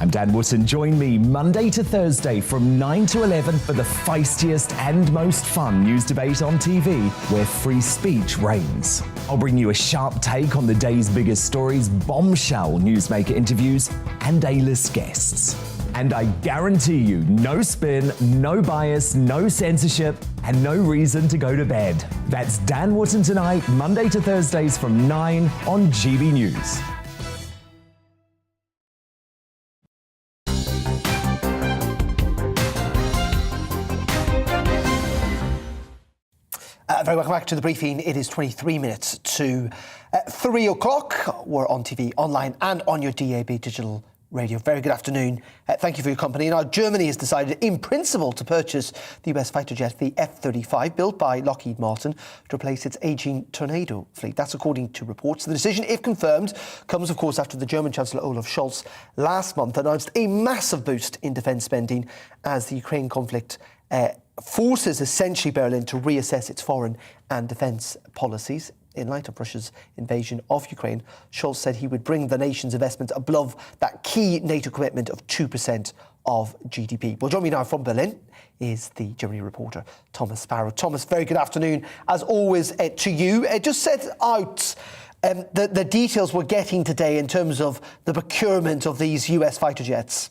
I'm Dan Wootton. Join me Monday to Thursday from 9 to 11 for the feistiest and most fun news debate on TV, where free speech reigns. I'll bring you a sharp take on the day's biggest stories, bombshell newsmaker interviews, and A-list guests. And I guarantee you, no spin, no bias, no censorship, and no reason to go to bed. That's Dan Wootton tonight, Monday to Thursdays from 9 on GB News. Very welcome back to the briefing. It is 23 minutes to 3 o'clock. We're on TV, online and on your DAB digital radio. Very good afternoon. Thank you for your company. Now, Germany has decided in principle to purchase the US fighter jet, the F-35, built by Lockheed Martin, to replace its ageing Tornado fleet. That's according to reports. The decision, if confirmed, comes, of course, after the German Chancellor Olaf Scholz last month announced a massive boost in defence spending as the Ukraine conflict forces essentially Berlin to reassess its foreign and defence policies. In light of Russia's invasion of Ukraine, Scholz said he would bring the nation's investment above that key NATO commitment of 2% of GDP. Well, joining me now from Berlin is the Germany reporter, Thomas Sparrow. Thomas, very good afternoon. As always, to you. Just set out the details we're getting today in terms of the procurement of these US fighter jets.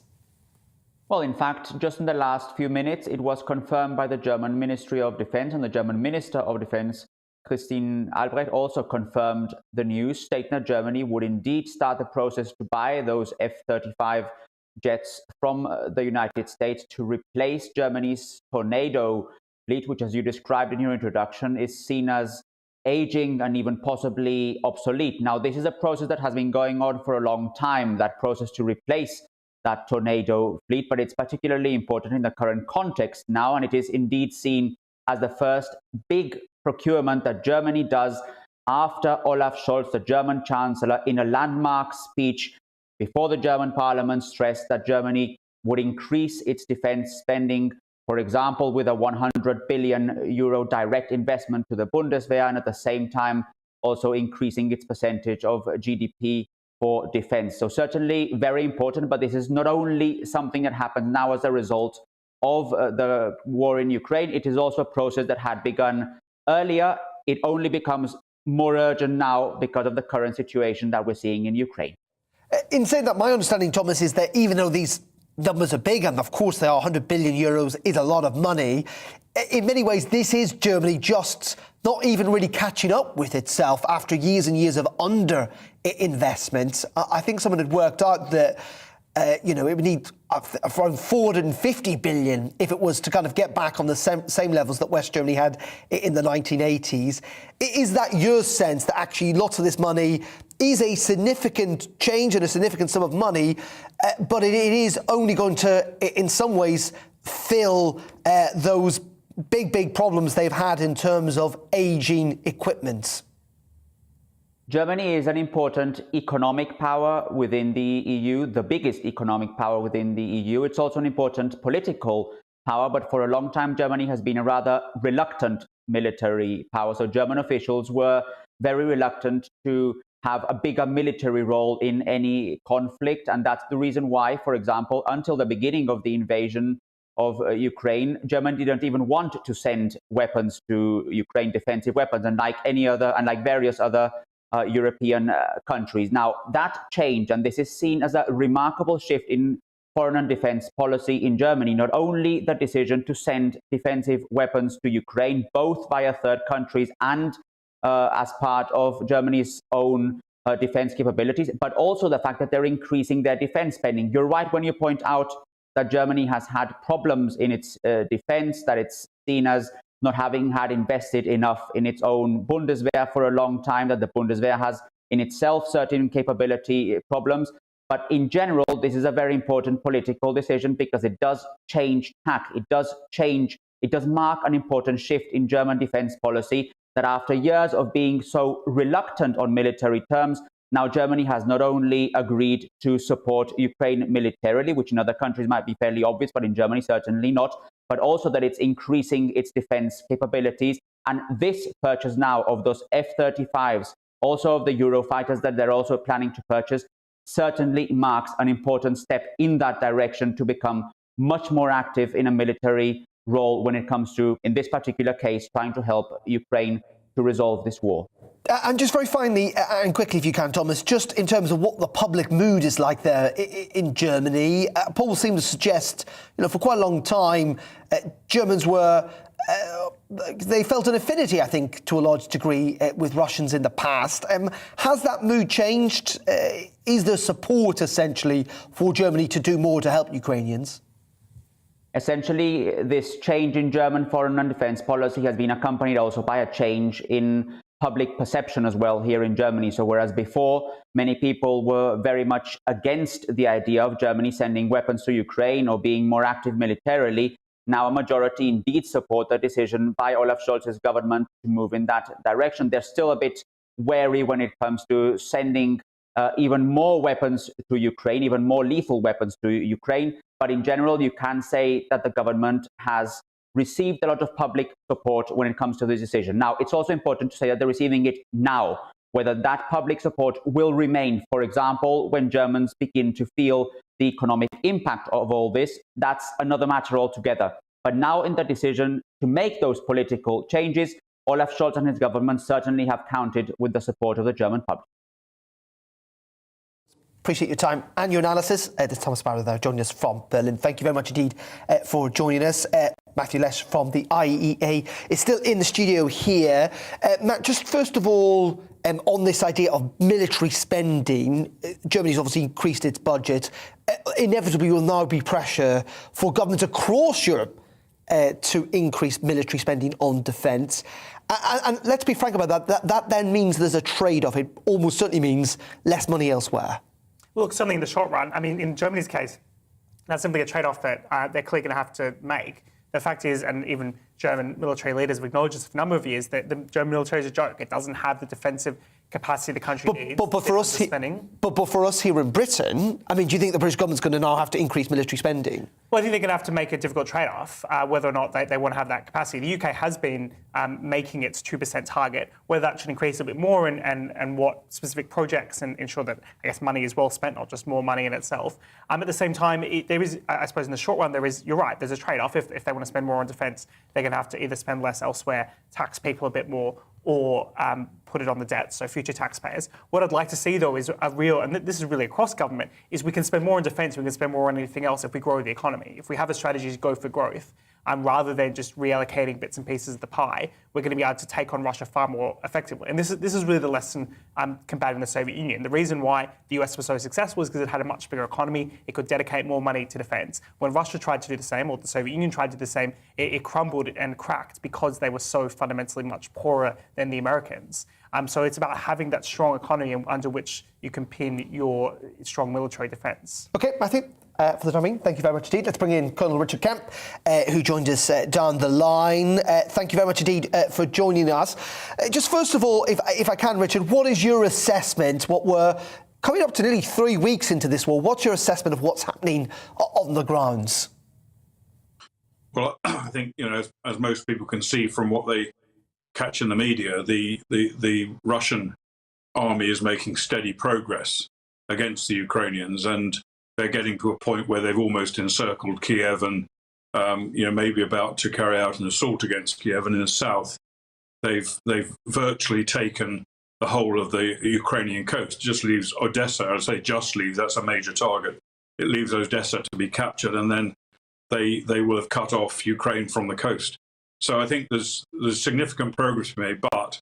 Well, in fact, just in the last few minutes, it was confirmed by the German Ministry of Defense, and the German Minister of Defense, Christine Albrecht, also confirmed the news, stating that Germany would indeed start the process to buy those F-35 jets from the United States to replace Germany's Tornado fleet, which, as you described in your introduction, is seen as aging and even possibly obsolete. Now, this is a process that has been going on for a long time, that process to replace that Tornado fleet, but it's particularly important in the current context now, and it is indeed seen as the first big procurement that Germany does after Olaf Scholz, the German Chancellor, in a landmark speech before the German Parliament, stressed that Germany would increase its defense spending, for example, with a 100 billion euro direct investment to the Bundeswehr, and at the same time also increasing its percentage of GDP for defense. So certainly very important, but this is not only something that happens now as a result of the war in Ukraine. It is also a process that had begun earlier. It only becomes more urgent now because of the current situation that we're seeing in Ukraine. In saying that, my understanding, Thomas, is that even though these numbers are big, and of course they are, 100 billion euros is a lot of money, in many ways this is Germany just not even really catching up with itself after years and years of under-investment. I think someone had worked out that it would need around 450 billion if it was to kind of get back on the same levels that West Germany had in the 1980s. Is that your sense that actually lots of this money is a significant change and a significant sum of money, but it is only going to, in some ways, fill those big problems they've had in terms of ageing equipment? Germany is an important economic power within the EU, the biggest economic power within the EU. It's also an important political power, but for a long time, Germany has been a rather reluctant military power. So German officials were very reluctant to have a bigger military role in any conflict. And that's the reason why, for example, until the beginning of the invasion of Ukraine, Germany didn't even want to send weapons to Ukraine, defensive weapons, and like various other European countries. Now, that changed, and this is seen as a remarkable shift in foreign and defense policy in Germany. Not only the decision to send defensive weapons to Ukraine, both via third countries and as part of Germany's own defense capabilities, but also the fact that they're increasing their defense spending. You're right when you point out that Germany has had problems in its defense, that it's seen as not having had invested enough in its own Bundeswehr for a long time, that the Bundeswehr has in itself certain capability problems. But in general, this is a very important political decision because it does change tack. It does mark an important shift in German defense policy, that after years of being so reluctant on military terms, now Germany has not only agreed to support Ukraine militarily, which in other countries might be fairly obvious, but in Germany certainly not, but also that it's increasing its defense capabilities. And this purchase now of those F-35s, also of the Eurofighters that they're also planning to purchase, certainly marks an important step in that direction to become much more active in a military role when it comes to, in this particular case, trying to help Ukraine to resolve this war. And just very finally, and quickly if you can, Thomas, just in terms of what the public mood is like there in Germany, polls seem to suggest, for quite a long time, Germans were, they felt an affinity, I think, to a large degree with Russians in the past. Has that mood changed? Is there support, essentially, for Germany to do more to help Ukrainians? Essentially, this change in German foreign and defense policy has been accompanied also by a change in public perception as well here in Germany. So whereas before many people were very much against the idea of Germany sending weapons to Ukraine or being more active militarily, now a majority indeed support the decision by Olaf Scholz's government to move in that direction. They're still a bit wary when it comes to sending even more weapons to Ukraine, even more lethal weapons to Ukraine. But in general, you can say that the government has received a lot of public support when it comes to this decision. Now, it's also important to say that they're receiving it now. Whether that public support will remain, for example, when Germans begin to feel the economic impact of all this, that's another matter altogether. But now in the decision to make those political changes, Olaf Scholz and his government certainly have counted with the support of the German public. Appreciate your time and your analysis. There's Thomas Barrow there joining us from Berlin. Thank you very much indeed for joining us. Matthew Lesh from the IEA is still in the studio here. Matt, just first of all, on this idea of military spending, Germany's obviously increased its budget. Inevitably, will now be pressure for governments across Europe to increase military spending on defence. And let's be frank about that. That then means there's a trade-off. It almost certainly means less money elsewhere. Look, certainly in the short run, I mean, in Germany's case, that's simply a trade-off that they're clearly going to have to make. The fact is, and even German military leaders have acknowledged this for a number of years, that the German military is a joke. It doesn't have the defensive capacity the country needs. But for us here in Britain, I mean, do you think the British government's going to now have to increase military spending? Well, I think they're going to have to make a difficult trade-off, whether or not they want to have that capacity. The UK has been making its 2% target, whether that should increase a bit more and what specific projects and ensure that, I guess, money is well spent, not just more money in itself. At the same time, there is, I suppose, in the short run, you're right, there's a trade-off. If they want to spend more on defence, they're going to have to either spend less elsewhere, tax people a bit more, or put it on the debt, so future taxpayers. What I'd like to see, though, is a real, and this is really across government, is we can spend more on defence, we can spend more on anything else if we grow the economy. If we have a strategy to go for growth, rather than just reallocating bits and pieces of the pie, we're going to be able to take on Russia far more effectively. And this is really the lesson combating the Soviet Union. The reason why the US was so successful is because it had a much bigger economy. It could dedicate more money to defence. When Russia tried to do the same, or the Soviet Union tried to do the same, it crumbled and cracked because they were so fundamentally much poorer than the Americans. So it's about having that strong economy under which you can pin your strong military defence. OK, I think for the time being. Thank you very much indeed. Let's bring in Colonel Richard Kemp, who joined us down the line. Thank you very much indeed for joining us. Just first of all, if I can, Richard, what is your assessment? What we're coming up to nearly 3 weeks into this war. What's your assessment of what's happening on the grounds? Well, I think, as most people can see from what they catch in the media, the Russian army is making steady progress against the Ukrainians, and they're getting to a point where they've almost encircled Kiev and, maybe about to carry out an assault against Kiev. And in the south, they've virtually taken the whole of the Ukrainian coast. Just leaves Odessa. I say just leaves. That's a major target. It leaves Odessa to be captured, and then they will have cut off Ukraine from the coast. So I think there's significant progress made, but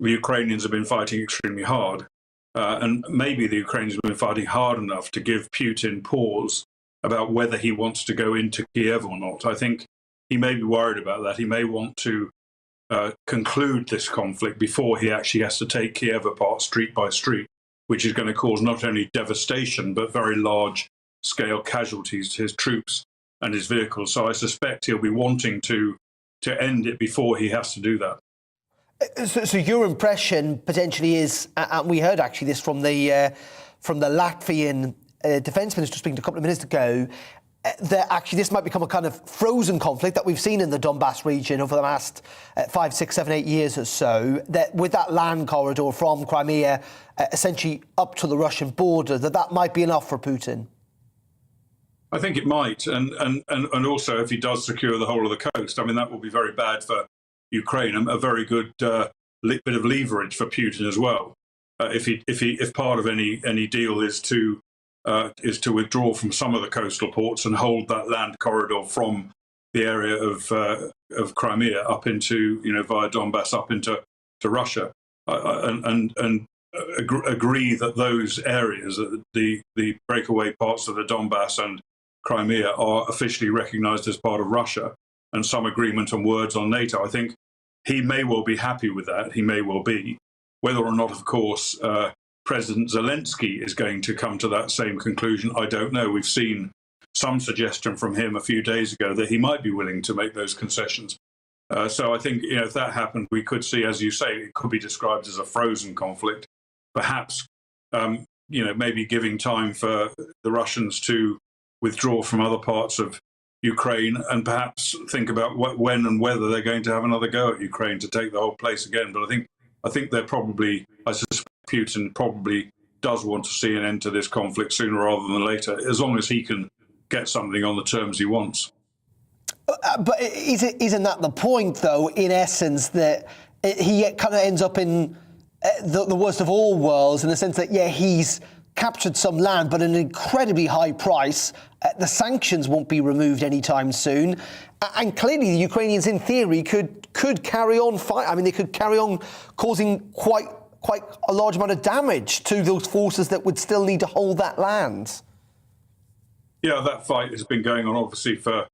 the Ukrainians have been fighting extremely hard. And maybe the Ukrainians have been fighting hard enough to give Putin pause about whether he wants to go into Kiev or not. I think he may be worried about that. He may want to conclude this conflict before he actually has to take Kiev apart street by street, which is going to cause not only devastation, but very large-scale casualties to his troops and his vehicles. So I suspect he'll be wanting to end it before he has to do that. So your impression potentially is, and we heard actually this from the Latvian defence minister speaking a couple of minutes ago, that actually this might become a kind of frozen conflict that we've seen in the Donbass region over the last 5, 6, 7, 8 years or so, that with that land corridor from Crimea essentially up to the Russian border, that might be enough for Putin. I think it might, and also if he does secure the whole of the coast, I mean, that will be very bad for Ukraine, a very good bit of leverage for Putin as well. If part of any deal is to withdraw from some of the coastal ports and hold that land corridor from the area of Crimea up into via Donbass up into Russia, and agree that those areas, the breakaway parts of the Donbass and Crimea, are officially recognised as part of Russia, and some agreement on words on NATO. I think he may well be happy with that. He may well be. Whether or not, of course, President Zelensky is going to come to that same conclusion, I don't know. We've seen some suggestion from him a few days ago that he might be willing to make those concessions. So I think if that happened, we could see, as you say, it could be described as a frozen conflict. Perhaps, maybe giving time for the Russians to withdraw from other parts of Ukraine and perhaps think about when and whether they're going to have another go at Ukraine to take the whole place again. But I think they're probably, I suspect Putin probably does want to see an end to this conflict sooner rather than later, as long as he can get something on the terms he wants. But isn't that the point, though, in essence, that he kind of ends up in the worst of all worlds, in the sense that, he's captured some land, but at an incredibly high price. The sanctions won't be removed anytime soon. And clearly the Ukrainians, in theory, could carry on fighting. I mean, they could carry on causing quite a large amount of damage to those forces that would still need to hold that land. Yeah, that fight has been going on, obviously, for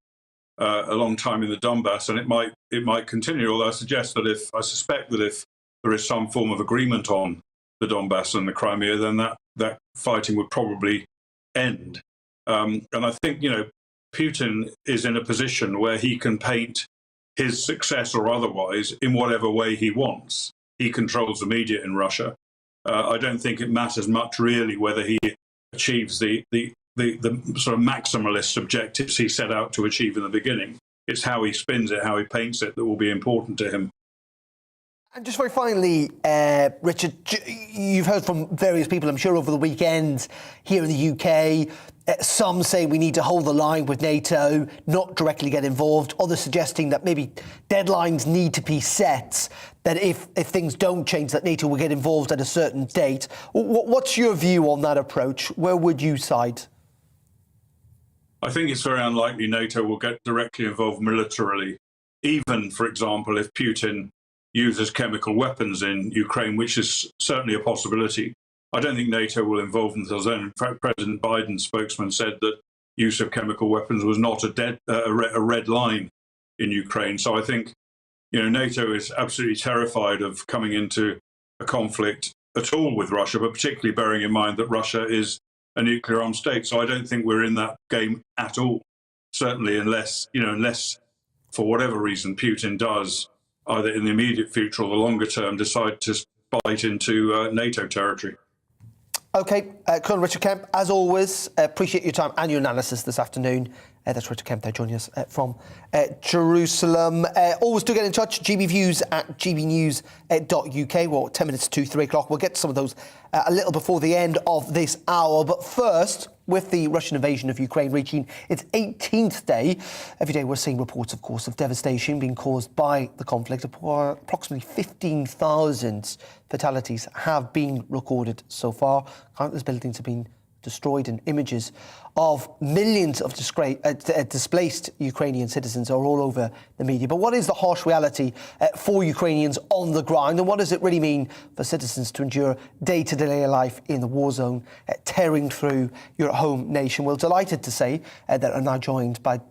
a long time in the Donbass, and it might continue. Although I suspect that if there is some form of agreement on the Donbass and the Crimea, then that fighting would probably end. And I think, Putin is in a position where he can paint his success or otherwise in whatever way he wants. He controls the media in Russia. I don't think it matters much, really, whether he achieves the sort of maximalist objectives he set out to achieve in the beginning. It's how he spins it, how he paints it, that will be important to him. And just very finally, Richard, you've heard from various people, I'm sure, over the weekend here in the UK. Some say we need to hold the line with NATO, not directly get involved. Others suggesting that maybe deadlines need to be set, that if things don't change, that NATO will get involved at a certain date. What's your view on that approach? Where would you side? I think it's very unlikely NATO will get directly involved militarily, even, for example, if Putin uses chemical weapons in Ukraine, which is certainly a possibility. I don't think NATO will involve themselves then. In fact, President Biden's spokesman said that use of chemical weapons was not a red line in Ukraine. So I think, NATO is absolutely terrified of coming into a conflict at all with Russia, but particularly bearing in mind that Russia is a nuclear armed state. So I don't think we're in that game at all. Certainly, unless for whatever reason Putin does, either in the immediate future or the longer term, decide to bite into NATO territory. OK, Colonel Richard Kemp, as always, appreciate your time and your analysis this afternoon. That's Richard Kemp there joining us from Jerusalem. Always do get in touch, gbviews@gbnews.uk. Well, 10 minutes to 3 o'clock. We'll get to some of those a little before the end of this hour. But first, with the Russian invasion of Ukraine reaching its 18th day, every day we're seeing reports, of course, of devastation being caused by the conflict. Approximately 15,000 fatalities have been recorded so far. Countless buildings have been destroyed, and images of millions of displaced Ukrainian citizens are all over the media. But what is the harsh reality for Ukrainians on the ground, and what does it really mean for citizens to endure day-to-day life in the war zone, tearing through your home nation? We're delighted to say that I'm now joined by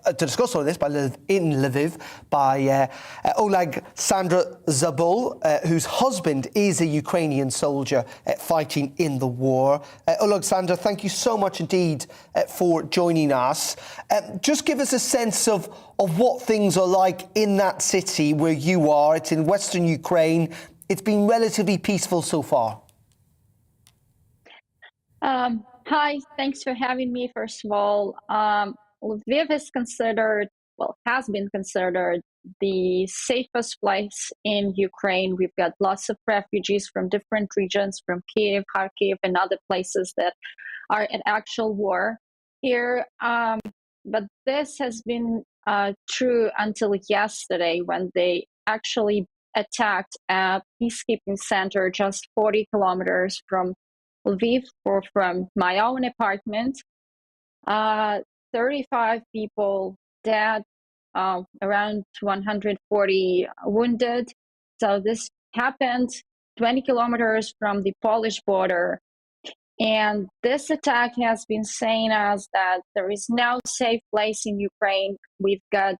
to discuss all of this in Lviv by Oleg Zabul, whose husband is a Ukrainian soldier fighting in the war. Oleg Sandra, thank you so much indeed for joining us. Just give us a sense of what things are like in that city where you are. It's in Western Ukraine. It's been relatively peaceful so far. Hi, thanks for having me, first of all. Lviv is has been considered the safest place in Ukraine. We've got lots of refugees from different regions, from Kiev, Kharkiv, and other places that are at actual war here. But this has been true until yesterday, when they actually attacked a peacekeeping center just 40 kilometers from Lviv, or from my own apartment. 35 people dead, around 140 wounded. So this happened 20 kilometers from the Polish border. And this attack has been saying us that there is no safe place in Ukraine. We've got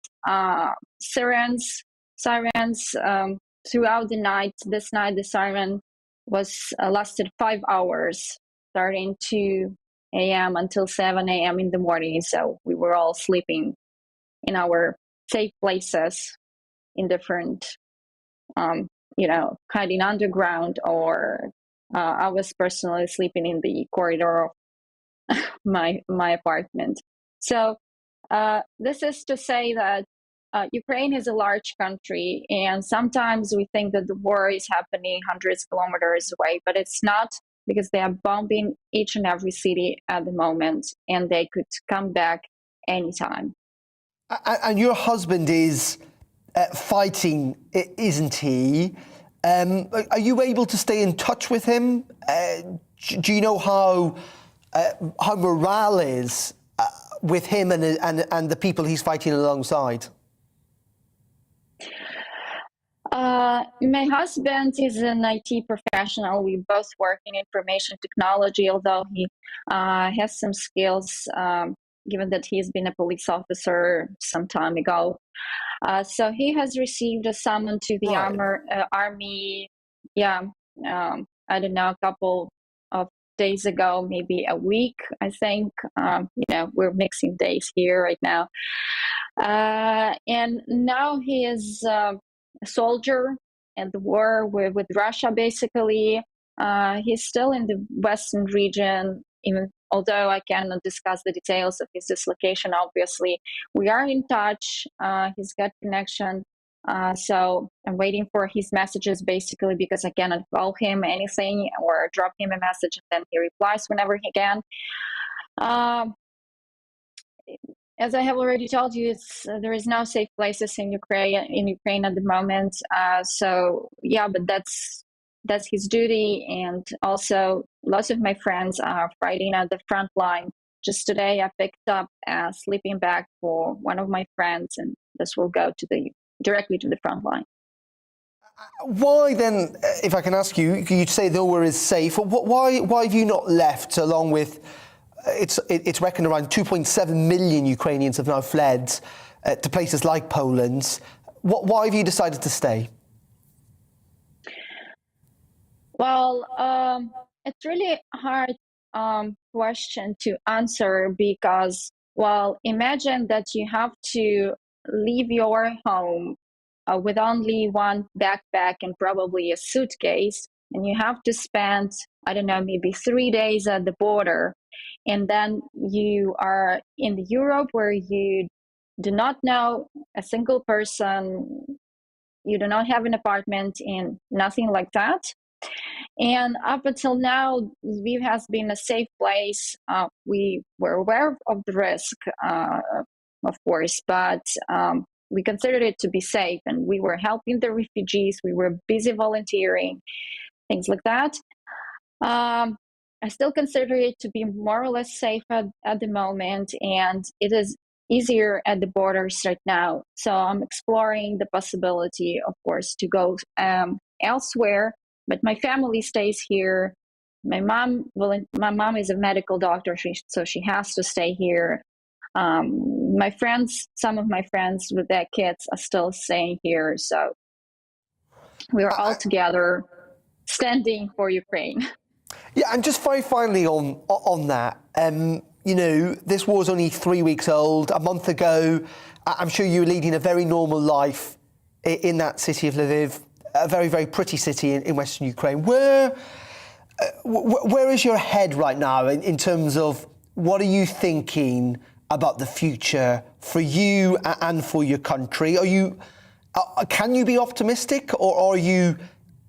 sirens throughout the night. This night, the siren lasted 5 hours, starting 2 a.m. until 7 a.m. in the morning. So we were all sleeping in our safe places in different, hiding underground, or I was personally sleeping in the corridor of my apartment. So this is to say that Ukraine is a large country, and sometimes we think that the war is happening hundreds of kilometers away, but it's not, because they are bombing each and every city at the moment, and they could come back anytime. And your husband is fighting, isn't he? Are you able to stay in touch with him? Do you know how morale is with him and the people he's fighting alongside? My husband is an IT professional. We both work in information technology, although he has some skills, given that he's been a police officer some time ago. So he has received a summon to the army, I don't know, a couple of days ago, maybe a week, I think. We're mixing days here right now. And now he is a soldier at the war with Russia, basically. He's still in the Western region, even although I cannot discuss the details of his dislocation, obviously. We are in touch. He's got connection. So I'm waiting for his messages, basically, because I cannot call him anything or drop him a message, and then he replies whenever he can. As I have already told you, there is no safe places in Ukraine at the moment. But that's his duty. And also, lots of my friends are fighting at the front line. Just today, I picked up a sleeping bag for one of my friends, and this will go directly to the front line. Why then, if I can ask you, you say nowhere is safe. Why have you not left, along with? It's reckoned around 2.7 million Ukrainians have now fled to places like Poland. Why have you decided to stay? Well, it's really hard question to answer because, well, imagine that you have to leave your home with only one backpack and probably a suitcase, and you have to spend, I don't know, maybe 3 days at the border. And then you are in Europe where you do not know a single person, you do not have an apartment and nothing like that. And up until now, Lviv has been a safe place. We were aware of the risk, of course, but we considered it to be safe, and we were helping the refugees. We were busy volunteering, things like that. I still consider it to be more or less safe at the moment, and it is easier at the borders right now. So I'm exploring the possibility, of course, to go elsewhere. But my family stays here. My mom is a medical doctor, so she has to stay here. My friends, some of my friends with their kids are still staying here. So we are all together standing for Ukraine. Yeah, and just very finally on that, you know, this war's only 3 weeks old. A month ago, I'm sure you were leading a very normal life in that city of Lviv, a very, very pretty city in Western Ukraine. Where is your head right now in terms of what are you thinking about the future for you and for your country? Can you be optimistic, or are you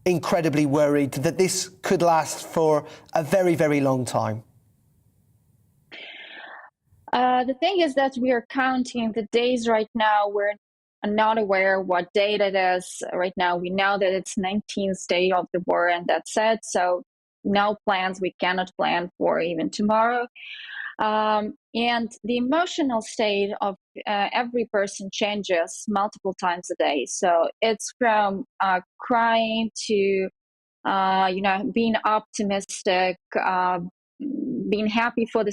incredibly worried that this could last for a very, very long time? The thing is that we are counting the days right now. We're not aware what date it is right now. We know that it's 19th day of the war, and that's it. So no plans. We cannot plan for even tomorrow. And the emotional state of every person changes multiple times a day. So it's from crying to, being optimistic, being happy for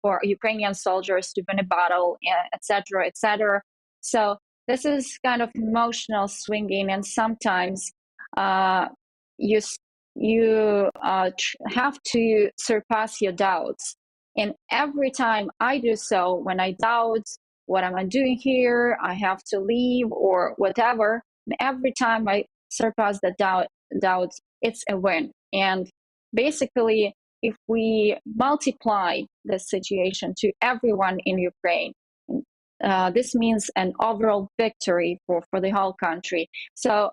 for Ukrainian soldiers to win a battle, etc., etc. So this is kind of emotional swinging, and sometimes you have to surpass your doubts. And every time I do so, when I doubt what am I doing here, I have to leave or whatever, and every time I surpass the doubts, it's a win. And basically, if we multiply the situation to everyone in Ukraine, this means an overall victory for the whole country. So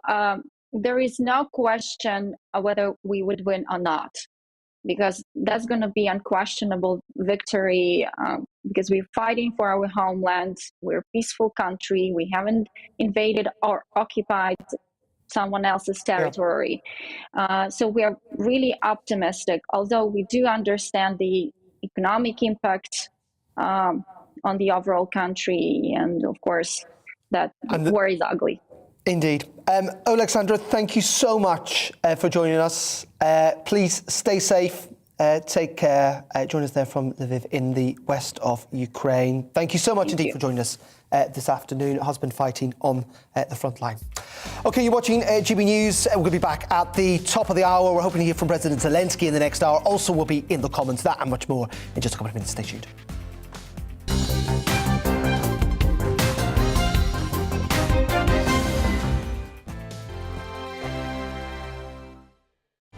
there is no question whether we would win or not, because that's going to be unquestionable victory, because we're fighting for our homeland. We're a peaceful country. We haven't invaded or occupied someone else's territory. So we are really optimistic, although we do understand the economic impact on the overall country, and of course that war is ugly. Indeed. Alexandra, thank you so much for joining us. Please stay safe, take care. Join us there from Lviv in the west of Ukraine. Thank you so much indeed for joining us this afternoon. Husband fighting on the front line. OK, you're watching GB News. We're going to be back at the top of the hour. We're hoping to hear from President Zelensky in the next hour. Also, we'll be in the comments, that and much more in just a couple of minutes. Stay tuned.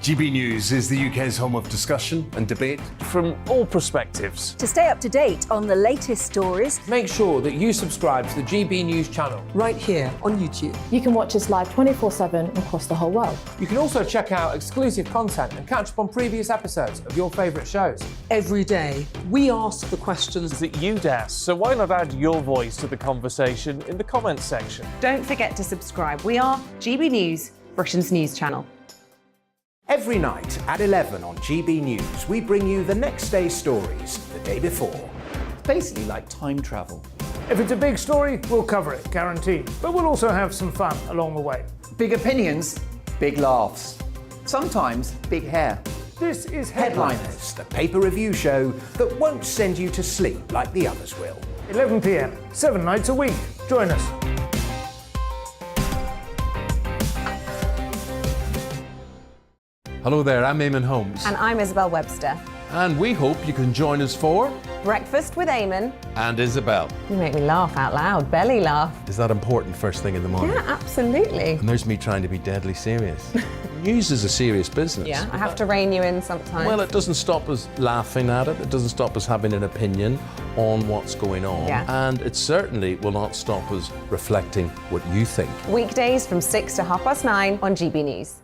GB News is the UK's home of discussion and debate from all perspectives. To stay up to date on the latest stories, make sure that you subscribe to the GB News channel right here on YouTube. You can watch us live 24/7 across the whole world. You can also check out exclusive content and catch up on previous episodes of your favourite shows. Every day, we ask the questions that you'd ask, so why not add your voice to the conversation in the comments section? Don't forget to subscribe. We are GB News, Britain's news channel. Every night at 11 on GB News, we bring you the next day's stories the day before. It's basically like time travel. If it's a big story, we'll cover it, guaranteed. But we'll also have some fun along the way. Big opinions, big laughs. Sometimes big hair. This is Headliners, the paper review show that won't send you to sleep like the others will. 11 p.m, 7 nights a week. Join us. Hello there, I'm Eamon Holmes. And I'm Isabel Webster. And we hope you can join us for Breakfast with Eamon and Isabel. You make me laugh out loud, belly laugh. Is that important first thing in the morning? Yeah, absolutely. And there's me trying to be deadly serious. News is a serious business. Yeah, I have to rein you in sometimes. Well, it doesn't stop us laughing at it. It doesn't stop us having an opinion on what's going on. Yeah. And it certainly will not stop us reflecting what you think. Weekdays from 6 to 9:30 on GB News.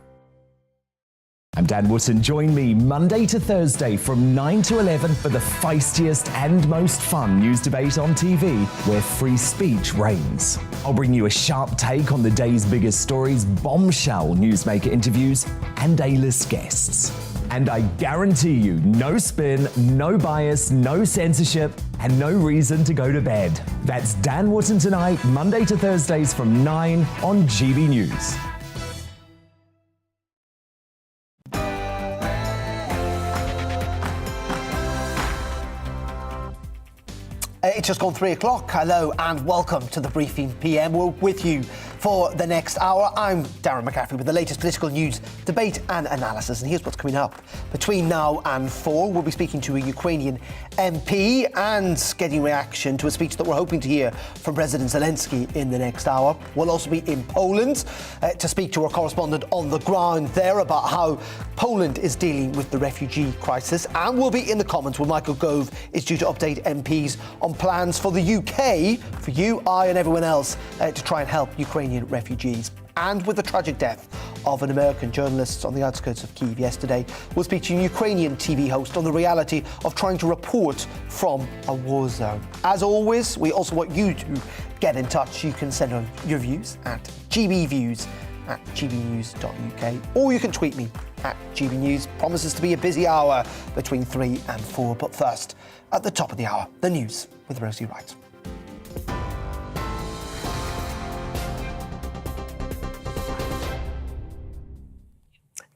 I'm Dan Wootton. Join me Monday to Thursday from 9 to 11 for the feistiest and most fun news debate on TV, where free speech reigns. I'll bring you a sharp take on the day's biggest stories, bombshell newsmaker interviews, and A-list guests. And I guarantee you, no spin, no bias, no censorship, and no reason to go to bed. That's Dan Wootton tonight, Monday to Thursdays from 9 on GB News. It's just gone 3 o'clock. Hello and welcome to the Briefing PM. We're with you for the next hour. I'm Darren McCaffrey with the latest political news, debate and analysis. And here's what's coming up. Between now and 4, we'll be speaking to a Ukrainian MP and getting reaction to a speech that we're hoping to hear from President Zelensky in the next hour. We'll also be in Poland to speak to our correspondent on the ground there about how Poland is dealing with the refugee crisis. And we'll be in the Commons where Michael Gove is due to update MPs on plans for the UK, for you, I and everyone else, to try and help Ukrainian refugees. And with the tragic death of an American journalist on the outskirts of Kyiv yesterday, we'll speak to a Ukrainian TV host on the reality of trying to report from a war zone. As always, we also want you to get in touch. You can send on your views at gbviews@gbnews.uk, or you can tweet me at GBNews. Promises to be a busy hour between 3 and 4. But first, at the top of the hour, the news with Rosie Wright.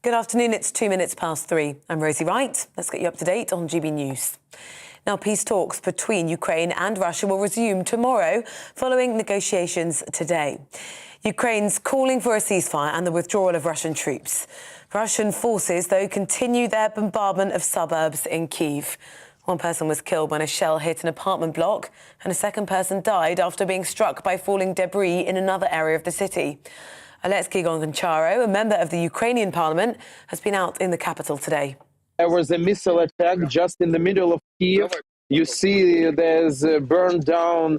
Good afternoon, it's 2 minutes past 3. I'm Rosie Wright. Let's get you up to date on GB News. Now, peace talks between Ukraine and Russia will resume tomorrow following negotiations today. Ukraine's calling for a ceasefire and the withdrawal of Russian troops. Russian forces, though, continue their bombardment of suburbs in Kyiv. One person was killed when a shell hit an apartment block, and a second person died after being struck by falling debris in another area of the city. Oleksiy Goncharo, a member of the Ukrainian parliament, has been out in the capital today. There was a missile attack just in the middle of Kyiv. You see there's a burned down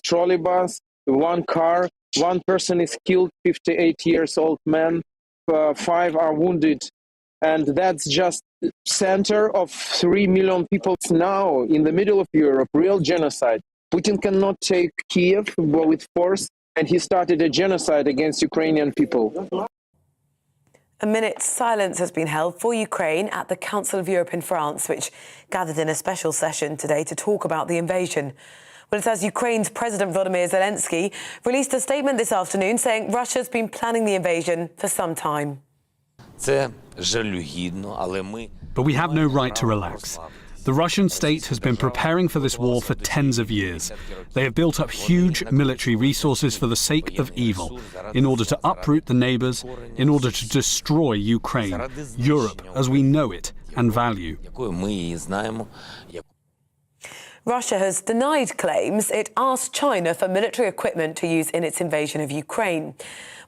trolley bus, one car. One person is killed, 58 years old man. 5 are wounded. And that's just center of 3 million people now in the middle of Europe, real genocide. Putin cannot take Kyiv with force, and he started a genocide against Ukrainian people. A minute's silence has been held for Ukraine at the Council of Europe in France, which gathered in a special session today to talk about the invasion. Well, it's as Ukraine's President Volodymyr Zelensky released a statement this afternoon saying Russia's been planning the invasion for some time. But we have no right to relax. The Russian state has been preparing for this war for tens of years. They have built up huge military resources for the sake of evil, in order to uproot the neighbors, in order to destroy Ukraine, Europe as we know it and value. Russia has denied claims it asked China for military equipment to use in its invasion of Ukraine.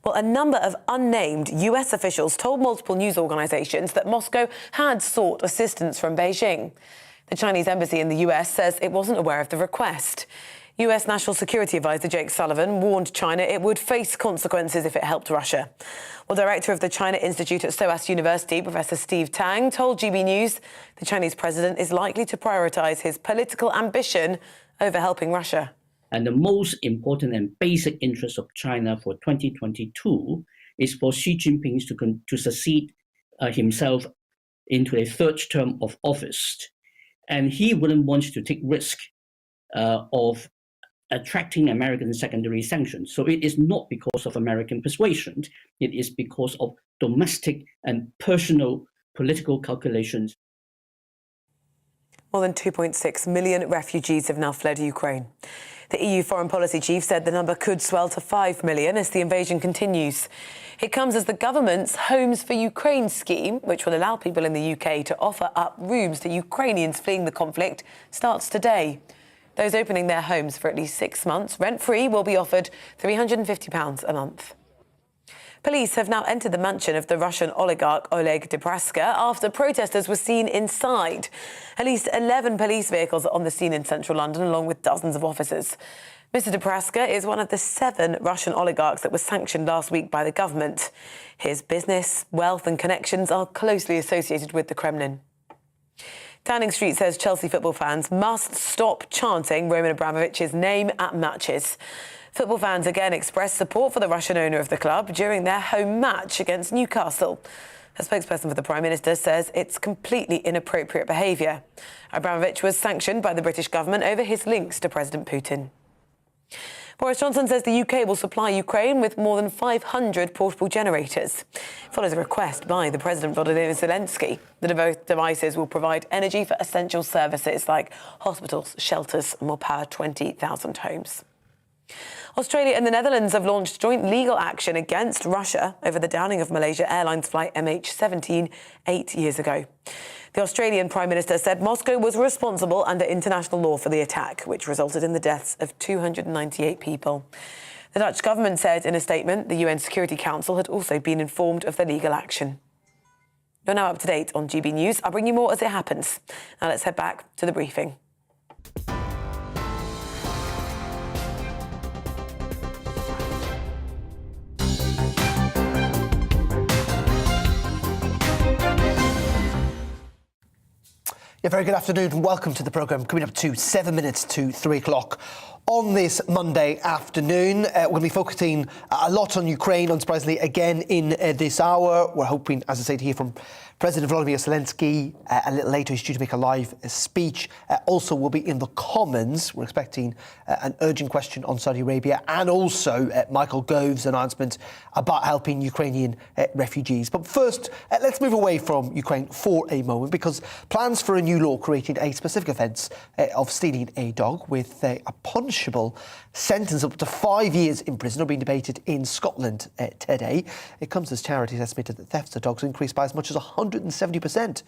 Well, a number of unnamed US officials told multiple news organizations that Moscow had sought assistance from Beijing. The Chinese embassy in the US says it wasn't aware of the request. US National Security Advisor Jake Sullivan warned China it would face consequences if it helped Russia. Well, director of the China Institute at SOAS University, Professor Steve Tang, told GB News the Chinese president is likely to prioritize his political ambition over helping Russia. And the most important and basic interest of China for 2022 is for Xi Jinping to succeed himself into a third term of office. And he wouldn't want to take risk of attracting American secondary sanctions. So it is not because of American persuasion. It is because of domestic and personal political calculations. More than 2.6 million refugees have now fled Ukraine. The EU foreign policy chief said the number could swell to 5 million as the invasion continues. It comes as the government's Homes for Ukraine scheme, which will allow people in the UK to offer up rooms to Ukrainians fleeing the conflict, starts today. Those opening their homes for at least 6 months, rent-free, will be offered £350 a month. Police have now entered the mansion of the Russian oligarch Oleg Deripaska after protesters were seen inside. At least 11 police vehicles are on the scene in central London, along with dozens of officers. Mr. Deripaska is one of the 7 Russian oligarchs that was sanctioned last week by the government. His business, wealth and connections are closely associated with the Kremlin. Downing Street says Chelsea football fans must stop chanting Roman Abramovich's name at matches. Football fans again expressed support for the Russian owner of the club during their home match against Newcastle. A spokesperson for the Prime Minister says it's completely inappropriate behaviour. Abramovich was sanctioned by the British government over his links to President Putin. Boris Johnson says the UK will supply Ukraine with more than 500 portable generators. It follows a request by the President Volodymyr Zelensky. The devices will provide energy for essential services like hospitals, shelters, and will power 20,000 homes. Australia and the Netherlands have launched joint legal action against Russia over the downing of Malaysia Airlines flight MH17 8 years ago. The Australian Prime Minister said Moscow was responsible under international law for the attack, which resulted in the deaths of 298 people. The Dutch government said in a statement the UN Security Council had also been informed of the legal action. You're now up to date on GB News. I'll bring you more as it happens. Now let's head back to the briefing. Yeah, very good afternoon and welcome to the programme. Coming up to 7 minutes to 3 o'clock on this Monday afternoon. We'll be focusing a lot on Ukraine, unsurprisingly, again in this hour. We're hoping, as I say, to hear from President Volodymyr Zelensky a little later. He's due to make a live speech. Also, we'll be in the Commons. We're expecting an urgent question on Saudi Arabia and also Michael Gove's announcement about helping Ukrainian refugees. But first, let's move away from Ukraine for a moment, because plans for a new law creating a specific offence of stealing a dog with a punishable sentence up to 5 years in prison are being debated in Scotland today. It comes as charities estimated that thefts of dogs increased by as much as 170%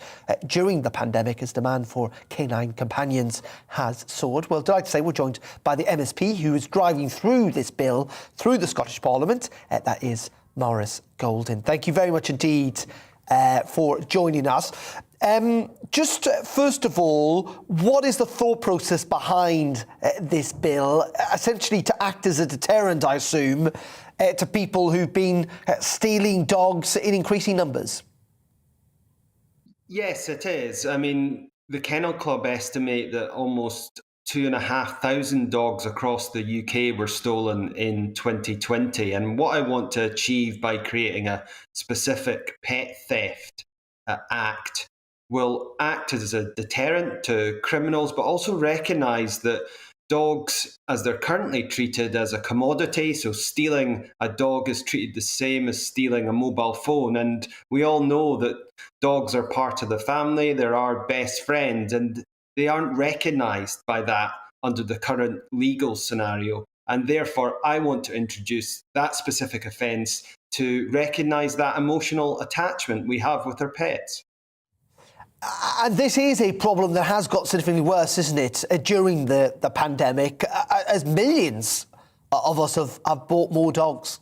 during the pandemic as demand for canine companions has soared. Well, delighted to say we're joined by the MSP who is driving through this bill through the Scottish Parliament. That is Maurice Golden. Thank you very much indeed for joining us. Just first of all, what is the thought process behind this bill? Essentially to act as a deterrent, I assume, to people who've been stealing dogs in increasing numbers. Yes, it is. I mean, the Kennel Club estimate that almost 2,500 dogs across the UK were stolen in 2020. And what I want to achieve by creating a specific pet theft act will act as a deterrent to criminals, but also recognise that dogs, as they're currently treated as a commodity, so stealing a dog is treated the same as stealing a mobile phone. And we all know that dogs are part of the family, they're our best friend, and they aren't recognised by that under the current legal scenario. And therefore, I want to introduce that specific offence to recognise that emotional attachment we have with our pets. And this is a problem that has got significantly worse, isn't it, during the pandemic, as millions of us have bought more dogs.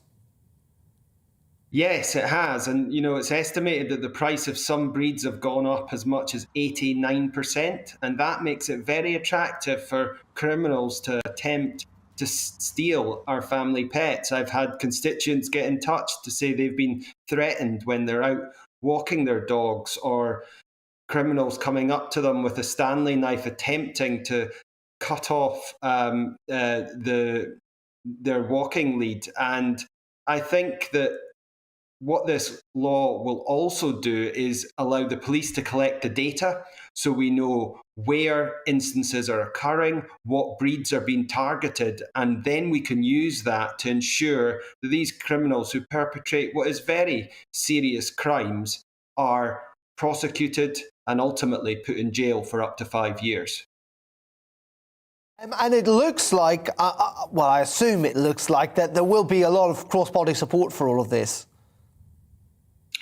Yes, it has. And, you know, it's estimated that the price of some breeds have gone up as much as 89%. And that makes it very attractive for criminals to attempt to steal our family pets. I've had constituents get in touch to say they've been threatened when they're out walking their dogs, or criminals coming up to them with a Stanley knife attempting to cut off their walking lead. And I think that what this law will also do is allow the police to collect the data so we know where instances are occurring, what breeds are being targeted, and then we can use that to ensure that these criminals who perpetrate what is very serious crimes are prosecuted and ultimately put in jail for up to 5 years. And it looks like, well, I assume it looks like that there will be a lot of cross-party support for all of this.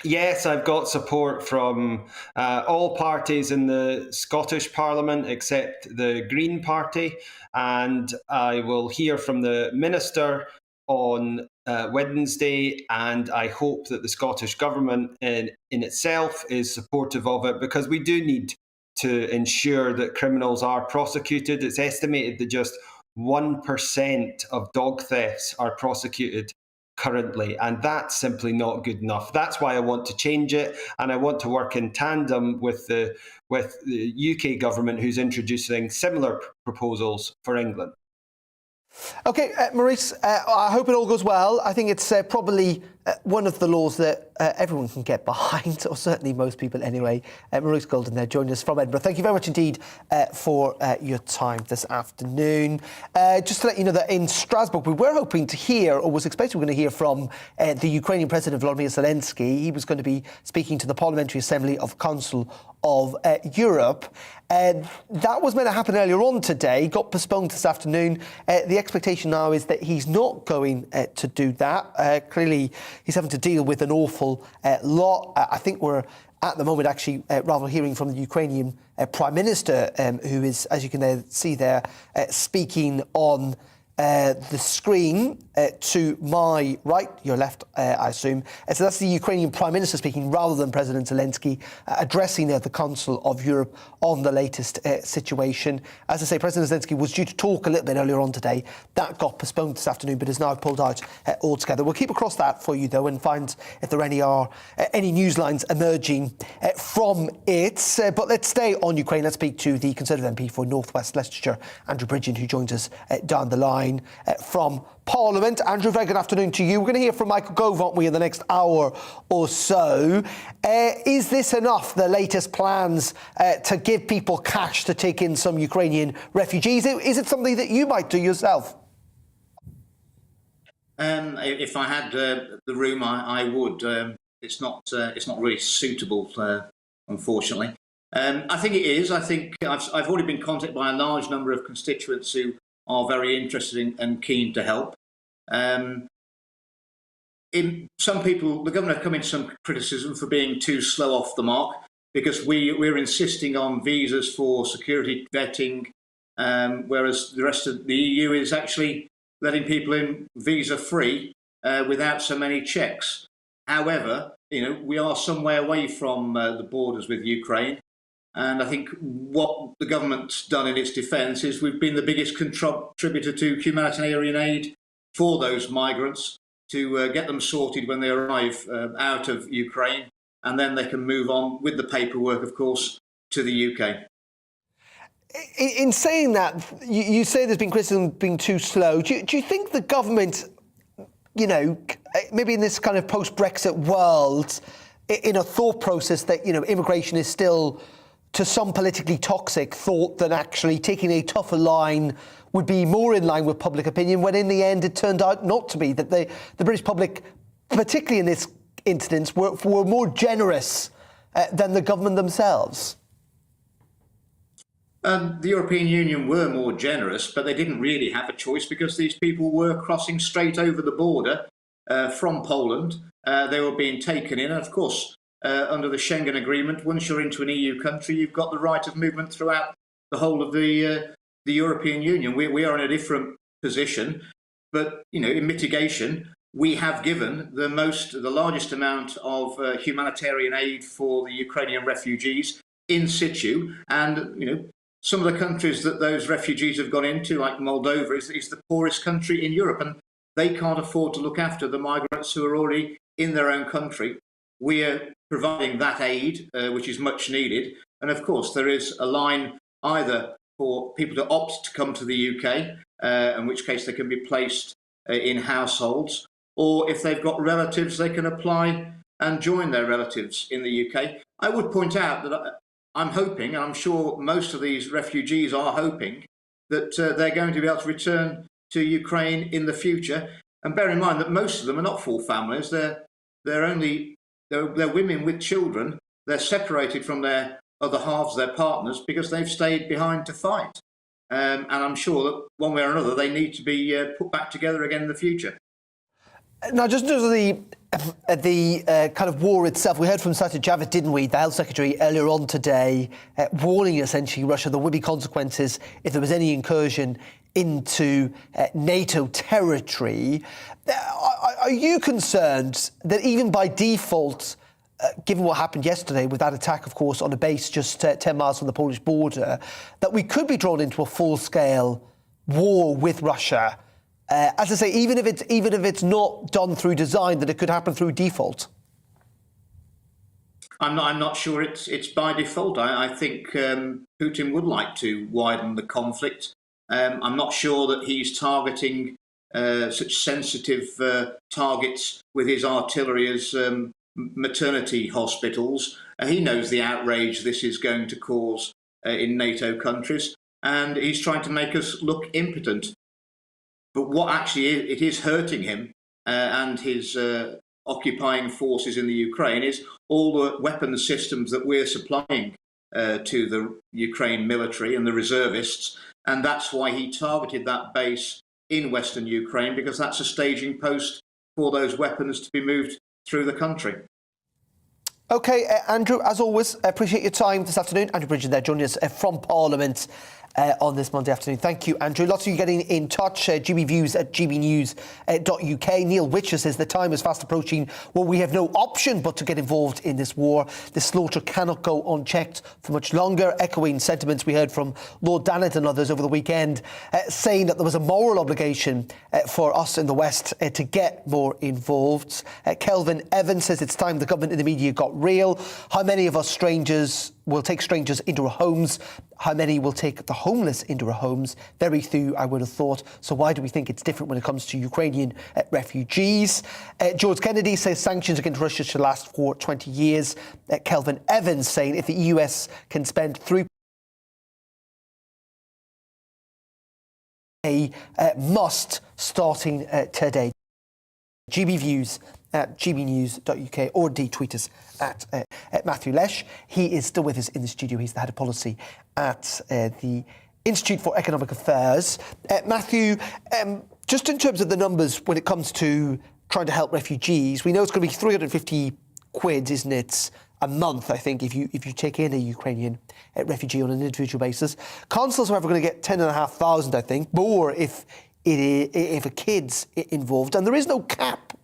Yes, I've got support from all parties in the Scottish Parliament except the Green Party, and I will hear from the Minister on Wednesday, and I hope that the Scottish Government in itself is supportive of it, because we do need to ensure that criminals are prosecuted. It's estimated that just 1% of dog thefts are prosecuted currently, and that's simply not good enough. That's why I want to change it, and I want to work in tandem with the UK government, who's introducing similar proposals for England. Okay, Maurice, I hope it all goes well. I think it's probably one of the laws that everyone can get behind, or certainly most people anyway. Maurice Golden there joining us from Edinburgh. Thank you very much indeed for your time this afternoon. Just to let you know that in Strasbourg, we were hoping to hear, or was expecting we were going to hear from the Ukrainian President Volodymyr Zelensky. He was going to be speaking to the Parliamentary Assembly of Council of Europe. That was meant to happen earlier on today, got postponed this afternoon. The expectation now is that he's not going to do that. Clearly, he's having to deal with an awful lot. I think we're at the moment actually rather hearing from the Ukrainian Prime Minister, who is, as you can see there, speaking on the screen to my right, your left, I assume. So that's the Ukrainian Prime Minister speaking rather than President Zelensky addressing the Council of Europe on the latest situation. As I say, President Zelensky was due to talk a little bit earlier on today. That got postponed this afternoon, but is now pulled out altogether. We'll keep across that for you, though, and find if there are any news lines emerging from it. But let's stay on Ukraine. Let's speak to the Conservative MP for North West Leicestershire, Andrew Bridgen, who joins us down the line from Parliament. Andrew, very good afternoon to you. We're going to hear from Michael Gove, aren't we, in the next hour or so. Is this enough, the latest plans to give people cash to take in some Ukrainian refugees? Is it something that you might do yourself? If I had the room, I would. It's not really suitable, unfortunately. I think it is. I think I've already been contacted by a large number of constituents who are very interested and keen to help. Some people, the government have come into some criticism for being too slow off the mark, because we're insisting on visas for security vetting, whereas the rest of the EU is actually letting people in visa free without so many checks. However, we are some way away from the borders with Ukraine. And I think what the government's done in its defence is we've been the biggest contributor to humanitarian aid for those migrants to get them sorted when they arrive out of Ukraine, and then they can move on with the paperwork, of course, to the UK. In saying that, you say there's been criticism being too slow. Do you think the government, maybe in this kind of post-Brexit world, in a thought process that, immigration is still to some politically toxic thought that actually taking a tougher line would be more in line with public opinion, when in the end it turned out not to be, that the British public, particularly in this instance, were more generous than the government themselves? The European Union were more generous, but they didn't really have a choice, because these people were crossing straight over the border from Poland. They were being taken in, and of course, under the Schengen Agreement, once you're into an EU country, you've got the right of movement throughout the whole of the European Union. We are in a different position, but in mitigation, we have given the largest amount of humanitarian aid for the Ukrainian refugees in situ, and some of the countries that those refugees have gone into, like Moldova, is the poorest country in Europe, and they can't afford to look after the migrants who are already in their own country. We are providing that aid, which is much needed. And of course, there is a line either for people to opt to come to the UK, in which case they can be placed in households, or if they've got relatives, they can apply and join their relatives in the UK. I would point out that I'm hoping, and I'm sure most of these refugees are hoping, that they're going to be able to return to Ukraine in the future. And bear in mind that most of them are not full families. They're women with children. They're separated from their other halves, their partners, because they've stayed behind to fight. And I'm sure that one way or another they need to be put back together again in the future. Now, just in terms of the kind of war itself, we heard from Sajid Javid, didn't we, the Health Secretary, earlier on today, warning essentially Russia there would be consequences if there was any incursion into NATO territory. Are you concerned that even by default, given what happened yesterday with that attack, of course, on a base just 10 miles from the Polish border, that we could be drawn into a full-scale war with Russia? As I say, even if it's not done through design, that it could happen through default. I'm not sure it's by default. I think Putin would like to widen the conflict. I'm not sure that he's targeting such sensitive targets with his artillery as maternity hospitals. He knows the outrage this is going to cause in NATO countries, and he's trying to make us look impotent. But what actually it is hurting him and his occupying forces in the Ukraine is all the weapons systems that we're supplying to the Ukraine military and the reservists. And that's why he targeted that base in Western Ukraine, because that's a staging post for those weapons to be moved through the country. OK, Andrew, as always, I appreciate your time this afternoon. Andrew Bridgen there joining us from Parliament on this Monday afternoon. Thank you, Andrew. Lots of you getting in touch. GBViews at gbnews.uk. Neil Witcher says the time is fast approaching where we have no option but to get involved in this war. The slaughter cannot go unchecked for much longer, echoing sentiments we heard from Lord Dannatt and others over the weekend, saying that there was a moral obligation for us in the West to get more involved. Kelvin Evans says it's time the government and the media got real. How many of us strangers will take strangers into our homes? How many will take the homeless into our homes? Very few, I would have thought. So why do we think it's different when it comes to Ukrainian refugees? George Kennedy says sanctions against Russia should last for 20 years. Kelvin Evans saying if the US can spend $3 must starting today. GBViews at gbnews.uk or indeed tweet us at Matthew Lesh. He is still with us in the studio. He's the head of policy at the Institute for Economic Affairs. Matthew, just in terms of the numbers when it comes to trying to help refugees, we know it's going to be 350 quid, isn't it, a month, I think, if you take in a Ukrainian refugee on an individual basis. Councils, however, are going to get 10,500, I think, more if a kid's involved. And there is no cap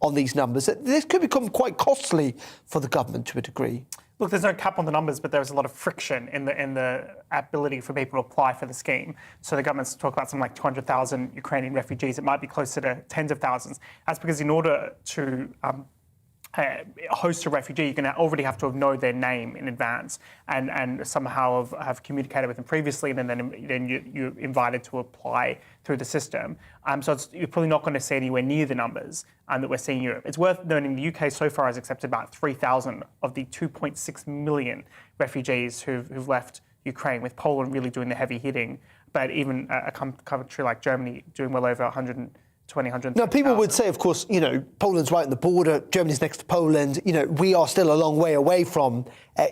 on these numbers. This could become quite costly for the government to a degree. Look, there's no cap on the numbers, but there's a lot of friction in the ability for people to apply for the scheme. So the government's talk about something like 200,000 Ukrainian refugees. It might be closer to tens of thousands. That's because in order to host a refugee, you're going to already have to have known their name in advance and somehow have communicated with them previously, and then you're invited to apply through the system. So you're probably not going to see anywhere near the numbers that we're seeing in Europe. It's worth noting the UK so far has accepted about 3,000 of the 2.6 million refugees who've left Ukraine, with Poland really doing the heavy hitting, but even a country like Germany doing well over 120,000. Now, people would say, of course, Poland's right on the border, Germany's next to Poland, we are still a long way away from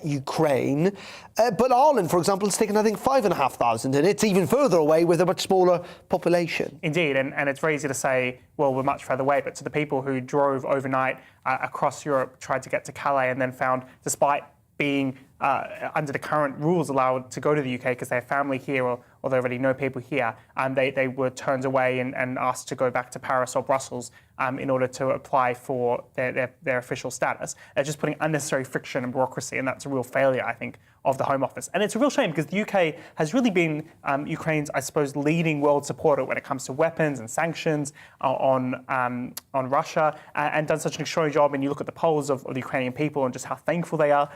Ukraine. But Ireland, for example, has taken, I think, 5,500, and it's even further away with a much smaller population. Indeed, and it's very easy to say, well, we're much further away, but to the people who drove overnight across Europe, tried to get to Calais, and then found, despite being under the current rules allowed to go to the UK because they have family here or they already know people here, they were turned away and asked to go back to Paris or Brussels in order to apply for their official status. They're just putting unnecessary friction and bureaucracy, and that's a real failure, I think, of the Home Office. And it's a real shame because the UK has really been Ukraine's, I suppose, leading world supporter when it comes to weapons and sanctions on Russia, and done such an extraordinary job. And you look at the polls of the Ukrainian people and just how thankful they are.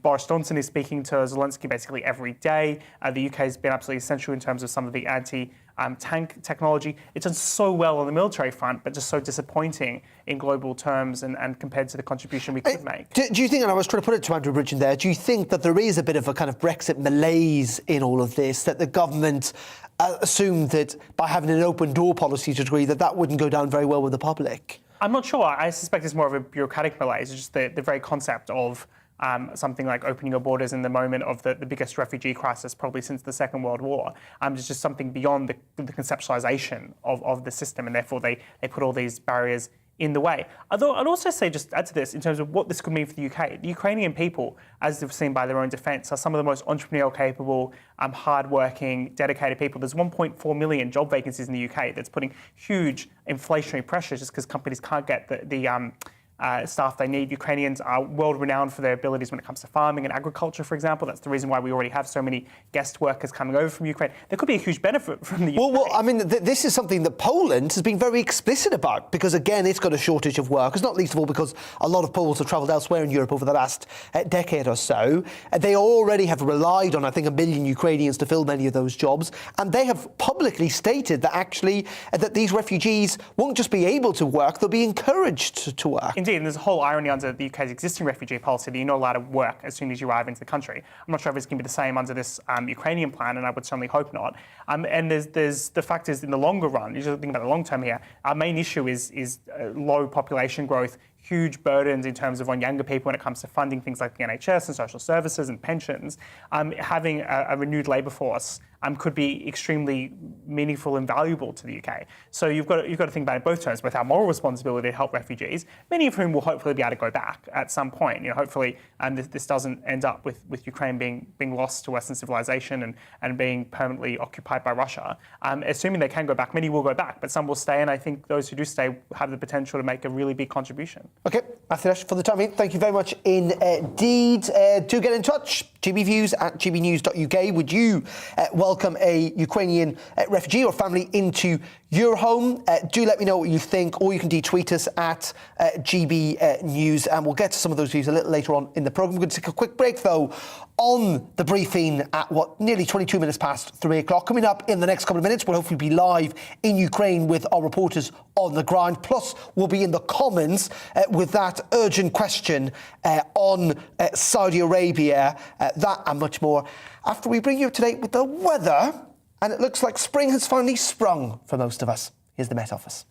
Boris Johnson is speaking to Zelensky basically every day. The UK has been absolutely essential in terms of some of the anti-tank technology. It's done so well on the military front, but just so disappointing in global terms and compared to the contribution we could make. Do you think, and I was trying to put it to Andrew Bridgen there, do you think that there is a bit of a kind of Brexit malaise in all of this, that the government assumed that by having an open door policy to a degree that wouldn't go down very well with the public? I'm not sure. I suspect it's more of a bureaucratic malaise. It's just the very concept of something like opening your borders in the moment of the biggest refugee crisis probably since the Second World War. It's just something beyond the conceptualization of the system, and therefore they put all these barriers in the way. Although I'd also say, just add to this, in terms of what this could mean for the UK, the Ukrainian people, as they've seen by their own defence, are some of the most entrepreneurial capable, hard-working, dedicated people. There's 1.4 million job vacancies in the UK that's putting huge inflationary pressures just because companies can't get the staff they need. Ukrainians are world-renowned for their abilities when it comes to farming and agriculture, for example. That's the reason why we already have so many guest workers coming over from Ukraine. There could be a huge benefit from the UK. Well, I mean, this is something that Poland has been very explicit about because, again, it's got a shortage of workers, not least of all because a lot of Poles have travelled elsewhere in Europe over the last decade or so. They already have relied on, I think, 1 million Ukrainians to fill many of those jobs, and they have publicly stated that actually that these refugees won't just be able to work, they'll be encouraged to work. Indeed, and there's a whole irony under the UK's existing refugee policy that you're not allowed to work as soon as you arrive into the country. I'm not sure if it's going to be the same under this Ukrainian plan, and I would certainly hope not. And there's the fact is, in the longer run, you're thinking about the long term here, our main issue is low population growth, huge burdens in terms of on younger people when it comes to funding things like the NHS and social services and pensions. Having a renewed labour force could be extremely meaningful and valuable to the UK. So you've got to think about it in both terms, both our moral responsibility to help refugees, many of whom will hopefully be able to go back at some point. Hopefully this doesn't end up with Ukraine being lost to Western civilization and being permanently occupied by Russia. Assuming they can go back, many will go back, but some will stay, and I think those who do stay have the potential to make a really big contribution. OK, Mathias, for the time being, thank you very much indeed. Do get in touch. gbviews@gbnews.uk. Would you welcome a Ukrainian refugee or family into your home? Do let me know what you think, or you can tweet us at GBNews, and we'll get to some of those views a little later on in the programme. We're going to take a quick break, though, on the briefing at, nearly 22 minutes past 3 o'clock. Coming up in the next couple of minutes, we'll hopefully be live in Ukraine with our reporters on the ground. Plus, we'll be in the Commons with that urgent question on Saudi Arabia, that and much more, after we bring you up to date with the weather. And it looks like spring has finally sprung for most of us. Here's the Met Office.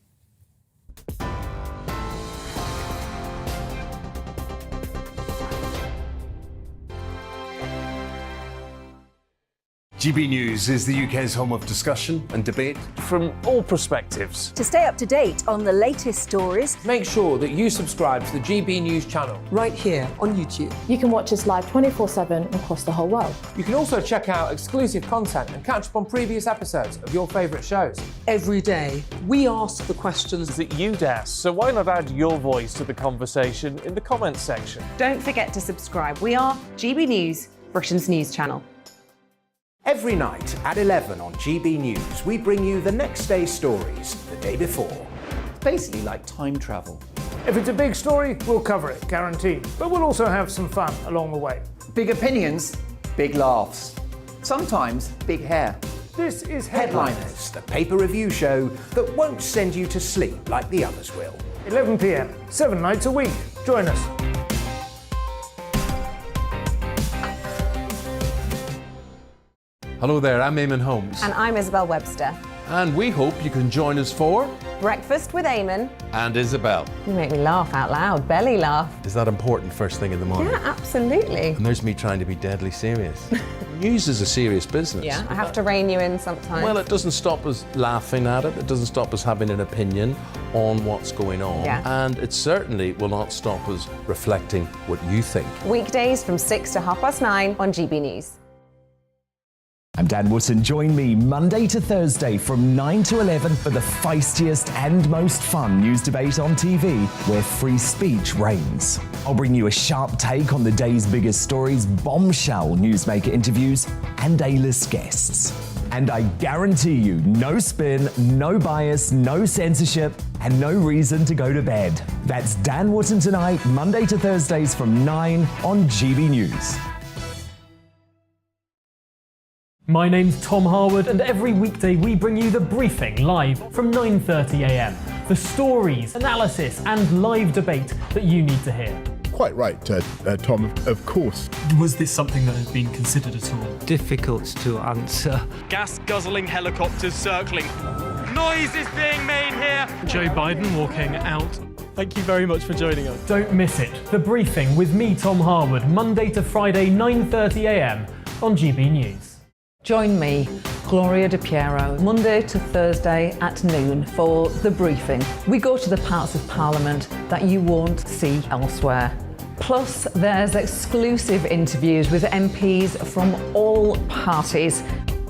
GB News is the UK's home of discussion and debate from all perspectives. To stay up to date on the latest stories, make sure that you subscribe to the GB News channel right here on YouTube. You can watch us live 24/7 across the whole world. You can also check out exclusive content and catch up on previous episodes of your favourite shows. Every day, we ask the questions that you'd ask, so why not add your voice to the conversation in the comments section? Don't forget to subscribe. We are GB News, Britain's news channel. Every night at 11 on GB News, we bring you the next day's stories the day before. It's basically like time travel. If it's a big story, we'll cover it, guaranteed. But we'll also have some fun along the way. Big opinions, big laughs. Sometimes big hair. This is Headliners, the paper review show that won't send you to sleep like the others will. 11 p.m, 7 nights a week. Join us. Hello there, I'm Eamon Holmes. And I'm Isabel Webster. And we hope you can join us for Breakfast with Eamon and Isabel. You make me laugh out loud, belly laugh. Is that important first thing in the morning? Yeah, absolutely. And there's me trying to be deadly serious. News is a serious business. Yeah, I have to rein you in sometimes. Well, it doesn't stop us laughing at it. It doesn't stop us having an opinion on what's going on. Yeah. And it certainly will not stop us reflecting what you think. Weekdays from 6 to 9:30 on GB News. I'm Dan Wootton. Join me Monday to Thursday from 9 to 11 for the feistiest and most fun news debate on TV, where free speech reigns. I'll bring you a sharp take on the day's biggest stories, bombshell newsmaker interviews, and A-list guests. And I guarantee you, no spin, no bias, no censorship, and no reason to go to bed. That's Dan Wootton Tonight, Monday to Thursdays from 9 on GB News. My name's Tom Harwood, and every weekday we bring you The Briefing live from 9:30 a.m. The stories, analysis, and live debate that you need to hear. Quite right, Tom, of course. Was this something that had been considered at all? Difficult to answer. Gas-guzzling helicopters circling. No! noise is being made here. Joe Biden walking out. Thank you very much for joining us. Don't miss it. The Briefing with me, Tom Harwood, Monday to Friday, 9:30 a.m. on GB News. Join me, Gloria De Piero, Monday to Thursday at noon for The Briefing. We go to the parts of Parliament that you won't see elsewhere. Plus, there's exclusive interviews with MPs from all parties.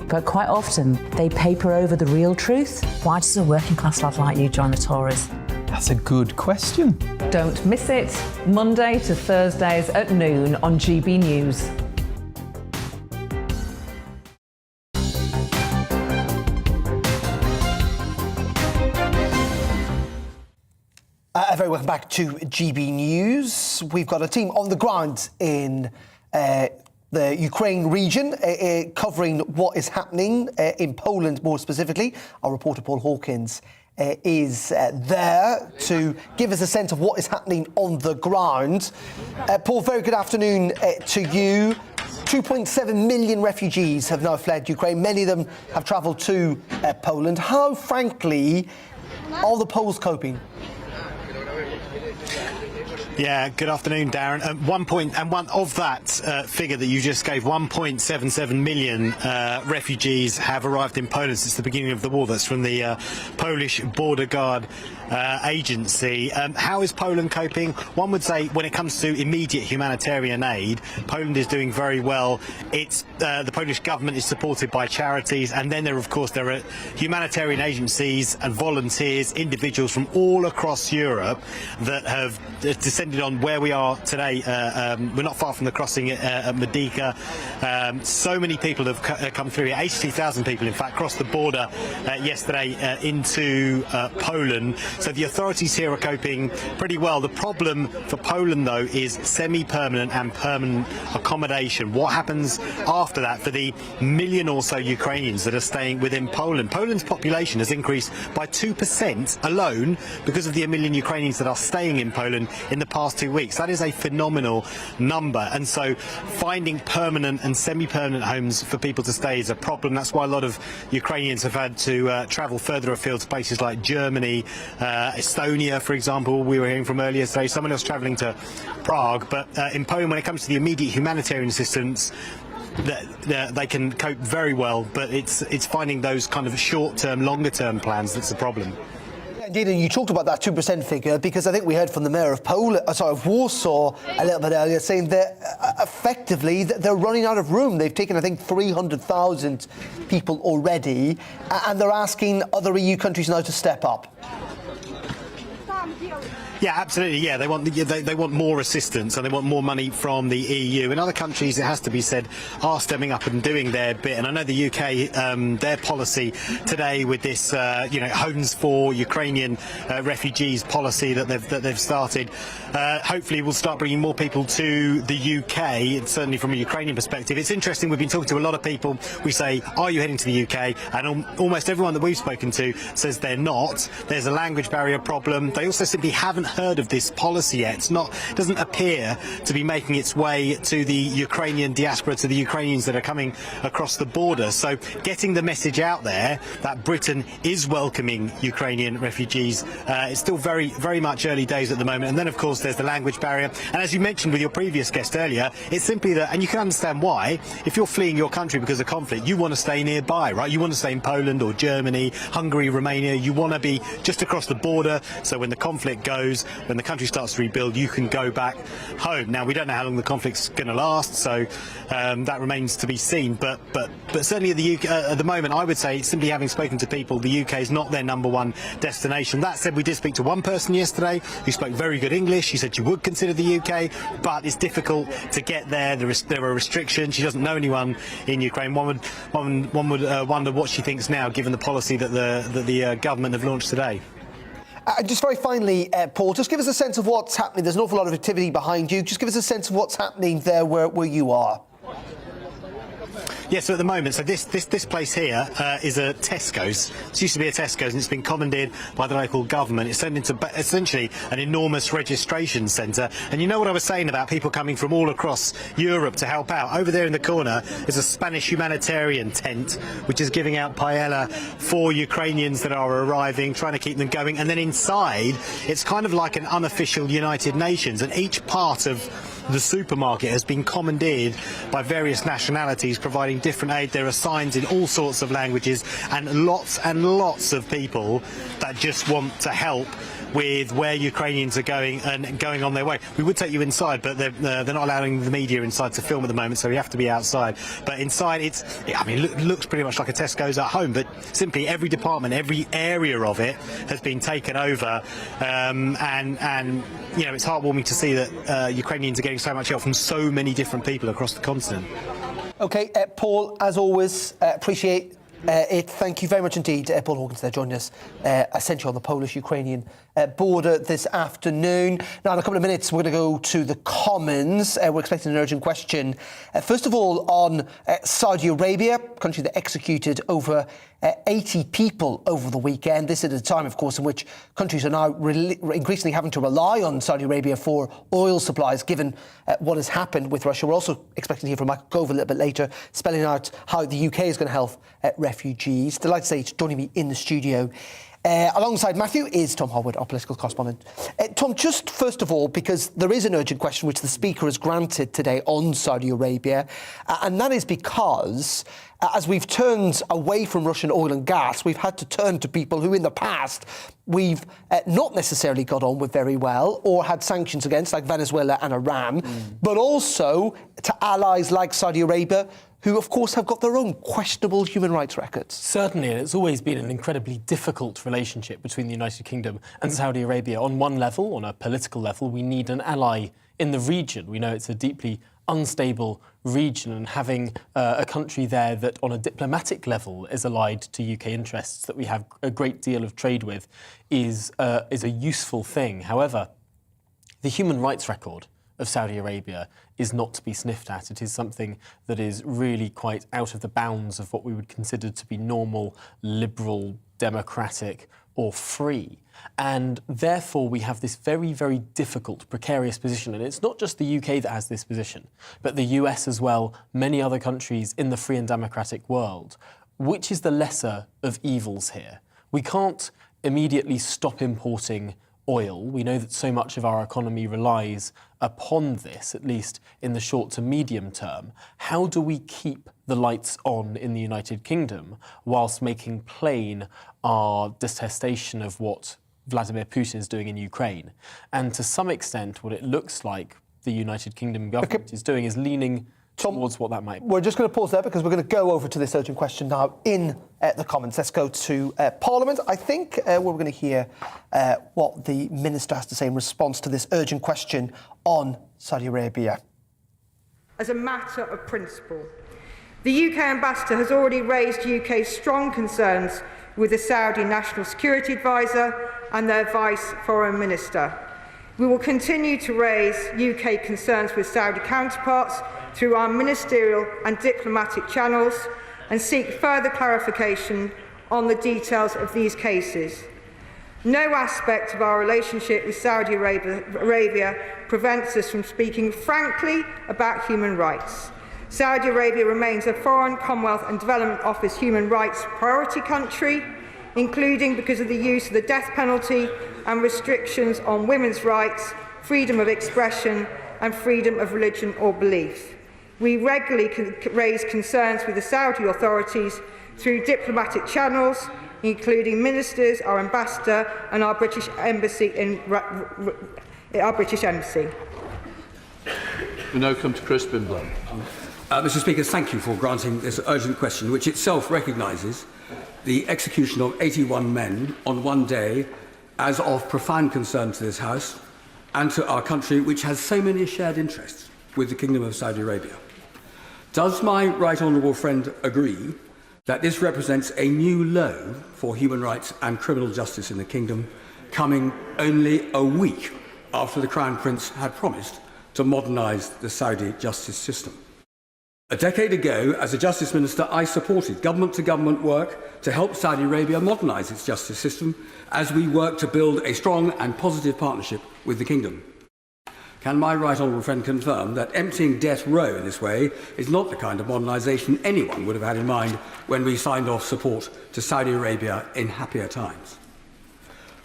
But quite often, they paper over the real truth. Why does a working class lad like you join the Tories? That's a good question. Don't miss it, Monday to Thursdays at noon on GB News. Very welcome back to GB News. We've got a team on the ground in the Ukraine region, covering what is happening in Poland more specifically. Our reporter Paul Hawkins is there to give us a sense of what is happening on the ground. Paul, very good afternoon to you. 2.7 million refugees have now fled Ukraine. Many of them have travelled to Poland. How, frankly, are the Poles coping? Yeah, good afternoon, Darren. One of that figure that you just gave, 1.77 million refugees have arrived in Poland since the beginning of the war. That's from the Polish Border Guard agency. How is Poland coping? One would say when it comes to immediate humanitarian aid, Poland is doing very well. It's the Polish government is supported by charities, and then there are humanitarian agencies and volunteers, individuals from all across Europe that have descended on where we are today. We're not far from the crossing at Medyka. So many people have come through here. 82,000 people, in fact, crossed the border yesterday into Poland. So the authorities here are coping pretty well. The problem for Poland, though, is semi-permanent and permanent accommodation. What happens after that for the million or so Ukrainians that are staying within Poland? Poland's population has increased by 2% alone because of the 1 million Ukrainians that are staying in Poland in the past 2 weeks. That is a phenomenal number, and so finding permanent and semi-permanent homes for people to stay is a problem. That's why a lot of Ukrainians have had to travel further afield to places like Germany, Estonia, for example, we were hearing from earlier today. Someone else travelling to Prague. But in Poland, when it comes to the immediate humanitarian assistance, they can cope very well, but it's finding those kind of short-term, longer-term plans that's the problem. Indeed, and you talked about that 2% figure because I think we heard from the mayor of Warsaw a little bit earlier saying that effectively they're running out of room. They've taken, I think, 300,000 people already, and they're asking other EU countries now to step up. Yeah, absolutely. Yeah, they want more assistance and they want more money from the EU. And other countries, it has to be said, are stepping up and doing their bit. And I know the UK, their policy today with this, homes for Ukrainian refugees policy that they've started, hopefully will start bringing more people to the UK. And certainly from a Ukrainian perspective, it's interesting. We've been talking to a lot of people. We say, "Are you heading to the UK?" And almost everyone that we've spoken to says they're not. There's a language barrier problem. They also simply haven't heard of this policy yet. It doesn't appear to be making its way to the Ukrainian diaspora, to the Ukrainians that are coming across the border. So getting the message out there that Britain is welcoming Ukrainian refugees, it's still very, very much early days at the moment. And then, of course, there's the language barrier. And as you mentioned with your previous guest earlier, it's simply that, and you can understand why, if you're fleeing your country because of conflict, you want to stay nearby, right? You want to stay in Poland or Germany, Hungary, Romania. You want to be just across the border, so when the conflict goes, when the country starts to rebuild, you can go back home. Now, we don't know how long the conflict's going to last, so that remains to be seen. But certainly at the UK, at the moment, I would say, simply having spoken to people, the UK is not their #1 destination. That said, we did speak to one person yesterday who spoke very good English. She said she would consider the UK, but it's difficult to get there. There are restrictions. She doesn't know anyone in Ukraine. One would wonder what she thinks now, given the policy that the government have launched today. Just very finally, Paul, just give us a sense of what's happening. There's an awful lot of activity behind you. Just give us a sense of what's happening there where you are. Yeah, so at the moment, so this place here is a Tesco's. It used to be a Tesco's, and it's been commandeered by the local government. It's turned into essentially an enormous registration centre. And you know what I was saying about people coming from all across Europe to help out? Over there in the corner is a Spanish humanitarian tent, which is giving out paella for Ukrainians that are arriving, trying to keep them going. And then inside, it's kind of like an unofficial United Nations, and each part of the supermarket has been commandeered by various nationalities providing different aid. There are signs in all sorts of languages and lots of people that just want to help with where Ukrainians are going and going on their way. We would take you inside, but they're not allowing the media inside to film at the moment, so we have to be outside. But inside, it looks pretty much like a Tesco's at home, but simply every department, every area of it has been taken over, and you know, it's heartwarming to see that Ukrainians are getting so much help from so many different people across the continent. OK, Paul, as always, appreciate it. Thank you very much indeed. Paul Hawkins there joining us, essentially on the Polish-Ukrainian border this afternoon. Now, in a couple of minutes, we're going to go to the Commons. We're expecting an urgent question. First of all, on Saudi Arabia, a country that executed over 80 people over the weekend. This at a time, of course, in which countries are now increasingly having to rely on Saudi Arabia for oil supplies, given what has happened with Russia. We're also expecting to hear from Michael Gove a little bit later, spelling out how the UK is going to help refugees. Delighted to say he's joining me in the studio. Alongside Matthew is Tom Harwood, our political correspondent. Tom, just first of all, because there is an urgent question which the Speaker has granted today on Saudi Arabia, and that is because as we've turned away from Russian oil and gas, we've had to turn to people who in the past we've not necessarily got on with very well or had sanctions against, like Venezuela and Iran, but also to allies like Saudi Arabia, who, of course, have got their own questionable human rights records. Certainly, and it's always been an incredibly difficult relationship between the United Kingdom and Saudi Arabia. On one level, on a political level, we need an ally in the region. We know it's a deeply unstable region, and having a country there that on a diplomatic level is allied to UK interests that we have a great deal of trade with is a useful thing. However, the human rights record of Saudi Arabia is not to be sniffed at. It is something that is really quite out of the bounds of what we would consider to be normal, liberal, democratic or free. And therefore we have this very, very difficult, precarious position. And it's not just the UK that has this position, but the US as well, many other countries in the free and democratic world. Which is the lesser of evils here? We can't immediately stop importing oil. We know that so much of our economy relies upon this, at least in the short to medium term. How do we keep the lights on in the United Kingdom whilst making plain our detestation of what Vladimir Putin is doing in Ukraine? And to some extent, what it looks like the United Kingdom government is doing is leaning towards what that might be. We're just going to pause there because we're going to go over to this urgent question now in the Commons. Let's go to Parliament. I think we're going to hear what the Minister has to say in response to this urgent question on Saudi Arabia. As a matter of principle, the UK Ambassador has already raised UK's strong concerns with the Saudi National Security Advisor and their Vice Foreign Minister. We will continue to raise UK concerns with Saudi counterparts through our ministerial and diplomatic channels and seek further clarification on the details of these cases. No aspect of our relationship with Saudi Arabia prevents us from speaking frankly about human rights. Saudi Arabia remains a Foreign, Commonwealth and Development Office human rights priority country, including because of the use of the death penalty and restrictions on women's rights, freedom of expression and freedom of religion or belief. We regularly raise concerns with the Saudi authorities through diplomatic channels, including ministers, our ambassador, and our British embassy. We now come to Chris Bimblad. Mr. Speaker, thank you for granting this urgent question, which itself recognises the execution of 81 men on one day as of profound concern to this House and to our country, which has so many shared interests with the Kingdom of Saudi Arabia. Does my right honourable friend agree that this represents a new low for human rights and criminal justice in the Kingdom, coming only a week after the Crown Prince had promised to modernise the Saudi justice system? A decade ago, as a Justice Minister, I supported government-to-government work to help Saudi Arabia modernise its justice system as we work to build a strong and positive partnership with the Kingdom. Can my right honourable friend confirm that emptying death row in this way is not the kind of modernisation anyone would have had in mind when we signed off support to Saudi Arabia in happier times?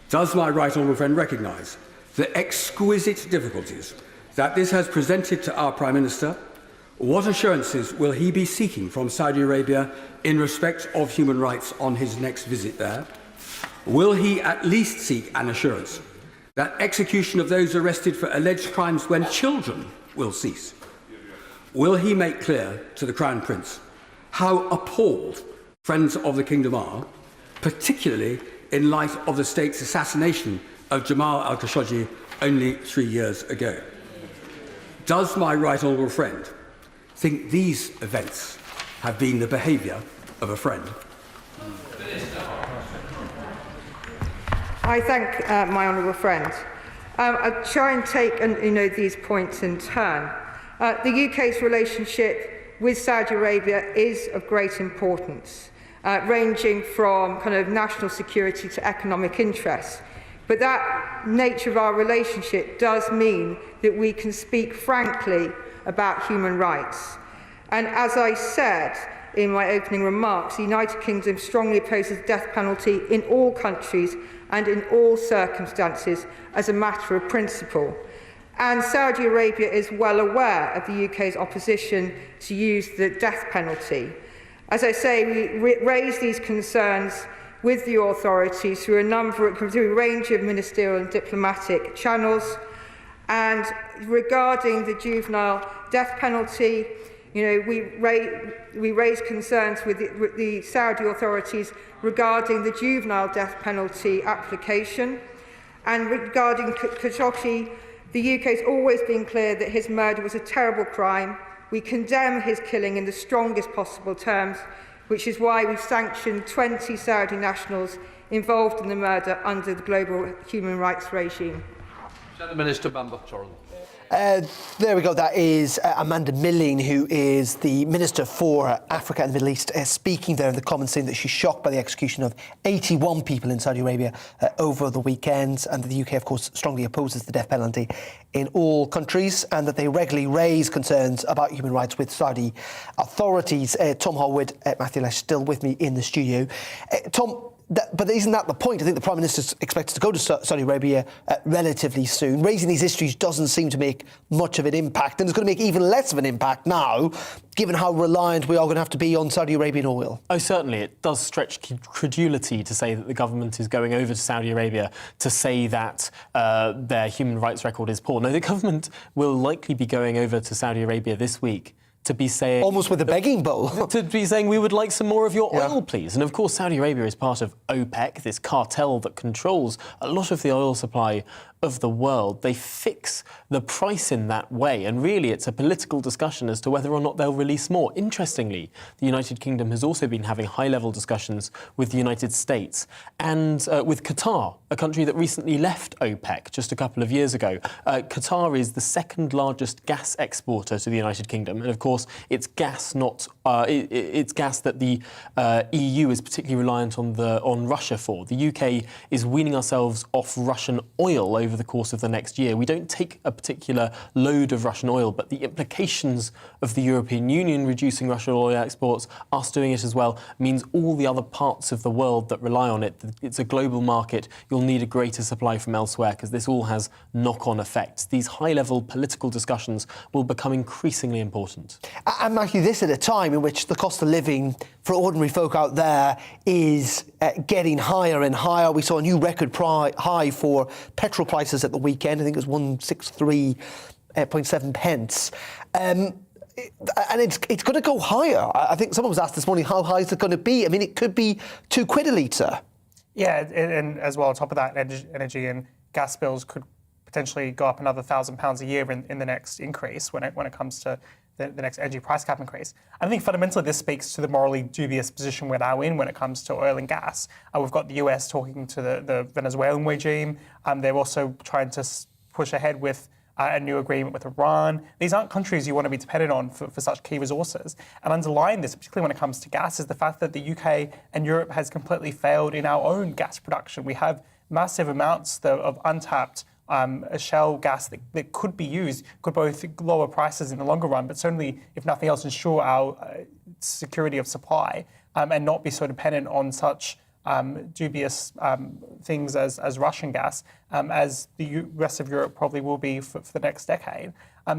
Does my right honourable friend recognise the exquisite difficulties that this has presented to our Prime Minister? What assurances will he be seeking from Saudi Arabia in respect of human rights on his next visit there? Will he at least seek an assurance that execution of those arrested for alleged crimes when children will cease? Will he make clear to the Crown Prince how appalled friends of the Kingdom are, particularly in light of the state's assassination of Jamal al-Khashoggi only 3 years ago? Does my right honourable friend think these events have been the behaviour of a friend? I thank my honourable friend. I'll try and take these points in turn. The UK's relationship with Saudi Arabia is of great importance, ranging from kind of national security to economic interests. But that nature of our relationship does mean that we can speak frankly about human rights. And as I said in my opening remarks, the United Kingdom strongly opposes the death penalty in all countries and in all circumstances as a matter of principle. And Saudi Arabia is well aware of the UK's opposition to use the death penalty. As I say, we raise these concerns with the authorities through a range of ministerial and diplomatic channels. And regarding the juvenile death penalty, we raise concerns with the Saudi authorities regarding the juvenile death penalty application. And regarding Khashoggi, the UK has always been clear that his murder was a terrible crime. We condemn his killing in the strongest possible terms, which is why we've sanctioned 20 Saudi nationals involved in the murder under the global human rights regime. Minister Bamber-Torrell. There we go. That is Amanda Milling, who is the Minister for Africa and the Middle East, speaking there in the Commons, saying that she's shocked by the execution of 81 people in Saudi Arabia over the weekend, and that the UK, of course, strongly opposes the death penalty in all countries, and that they regularly raise concerns about human rights with Saudi authorities. Tom Harwood, Matthew Lesh, still with me in the studio. Tom, but isn't that the point? I think the Prime Minister's expected to go to Saudi Arabia relatively soon. Raising these issues doesn't seem to make much of an impact, and it's going to make even less of an impact now, given how reliant we are going to have to be on Saudi Arabian oil. Oh, certainly. It does stretch credulity to say that the government is going over to Saudi Arabia to say that their human rights record is poor. No, the government will likely be going over to Saudi Arabia this week to be saying... Almost with a begging bowl. To be saying, we would like some more of your oil, please. And of course, Saudi Arabia is part of OPEC, this cartel that controls a lot of the oil supply of the world. They fix the price in that way, and really it's a political discussion as to whether or not they'll release more. Interestingly, the United Kingdom has also been having high-level discussions with the United States and with Qatar, a country that recently left OPEC just a couple of years ago. Qatar is the second largest gas exporter to the United Kingdom, and of course it's gas it's gas that the EU is particularly reliant on Russia for. The UK is weaning ourselves off Russian oil over the course of the next year. We don't take a particular load of Russian oil, but the implications of the European Union reducing Russian oil exports, us doing it as well, means all the other parts of the world that rely on it, it's a global market, you'll need a greater supply from elsewhere, because this all has knock-on effects. These high-level political discussions will become increasingly important. And Matthew, this at a time in which the cost of living for ordinary folk out there is getting higher and higher. We saw a new record high for petrol prices at the weekend. I think it was 163.7 pence. And it's going to go higher. I think someone was asked this morning, how high is it going to be? I mean, it could be £2 a litre. Yeah, and as well, on top of that, energy and gas bills could potentially go up another £1,000 a year in the next increase when it comes to the next energy price cap increase. I think fundamentally this speaks to the morally dubious position we're now in when it comes to oil and gas. We've got the US talking to the Venezuelan regime. They're also trying to push ahead with a new agreement with Iran. These aren't countries you want to be dependent on for such key resources. And underlying this, particularly when it comes to gas, is the fact that the UK and Europe has completely failed in our own gas production. We have massive amounts of untapped shale gas that could be used, could both lower prices in the longer run, but certainly, if nothing else, ensure our security of supply and not be so dependent on such dubious things as Russian gas, as the rest of Europe probably will be for the next decade.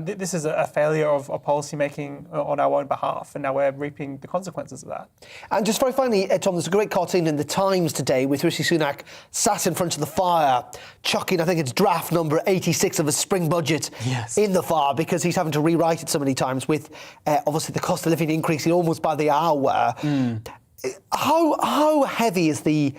This is a failure of policy making on our own behalf, and now we're reaping the consequences of that. And just very finally, Tom, there's a great cartoon in the Times today with Rishi Sunak sat in front of the fire, chucking, I think it's draft number 86 of a spring budget in the fire, because he's having to rewrite it so many times with, obviously, the cost of living increasing almost by the hour. How heavy is the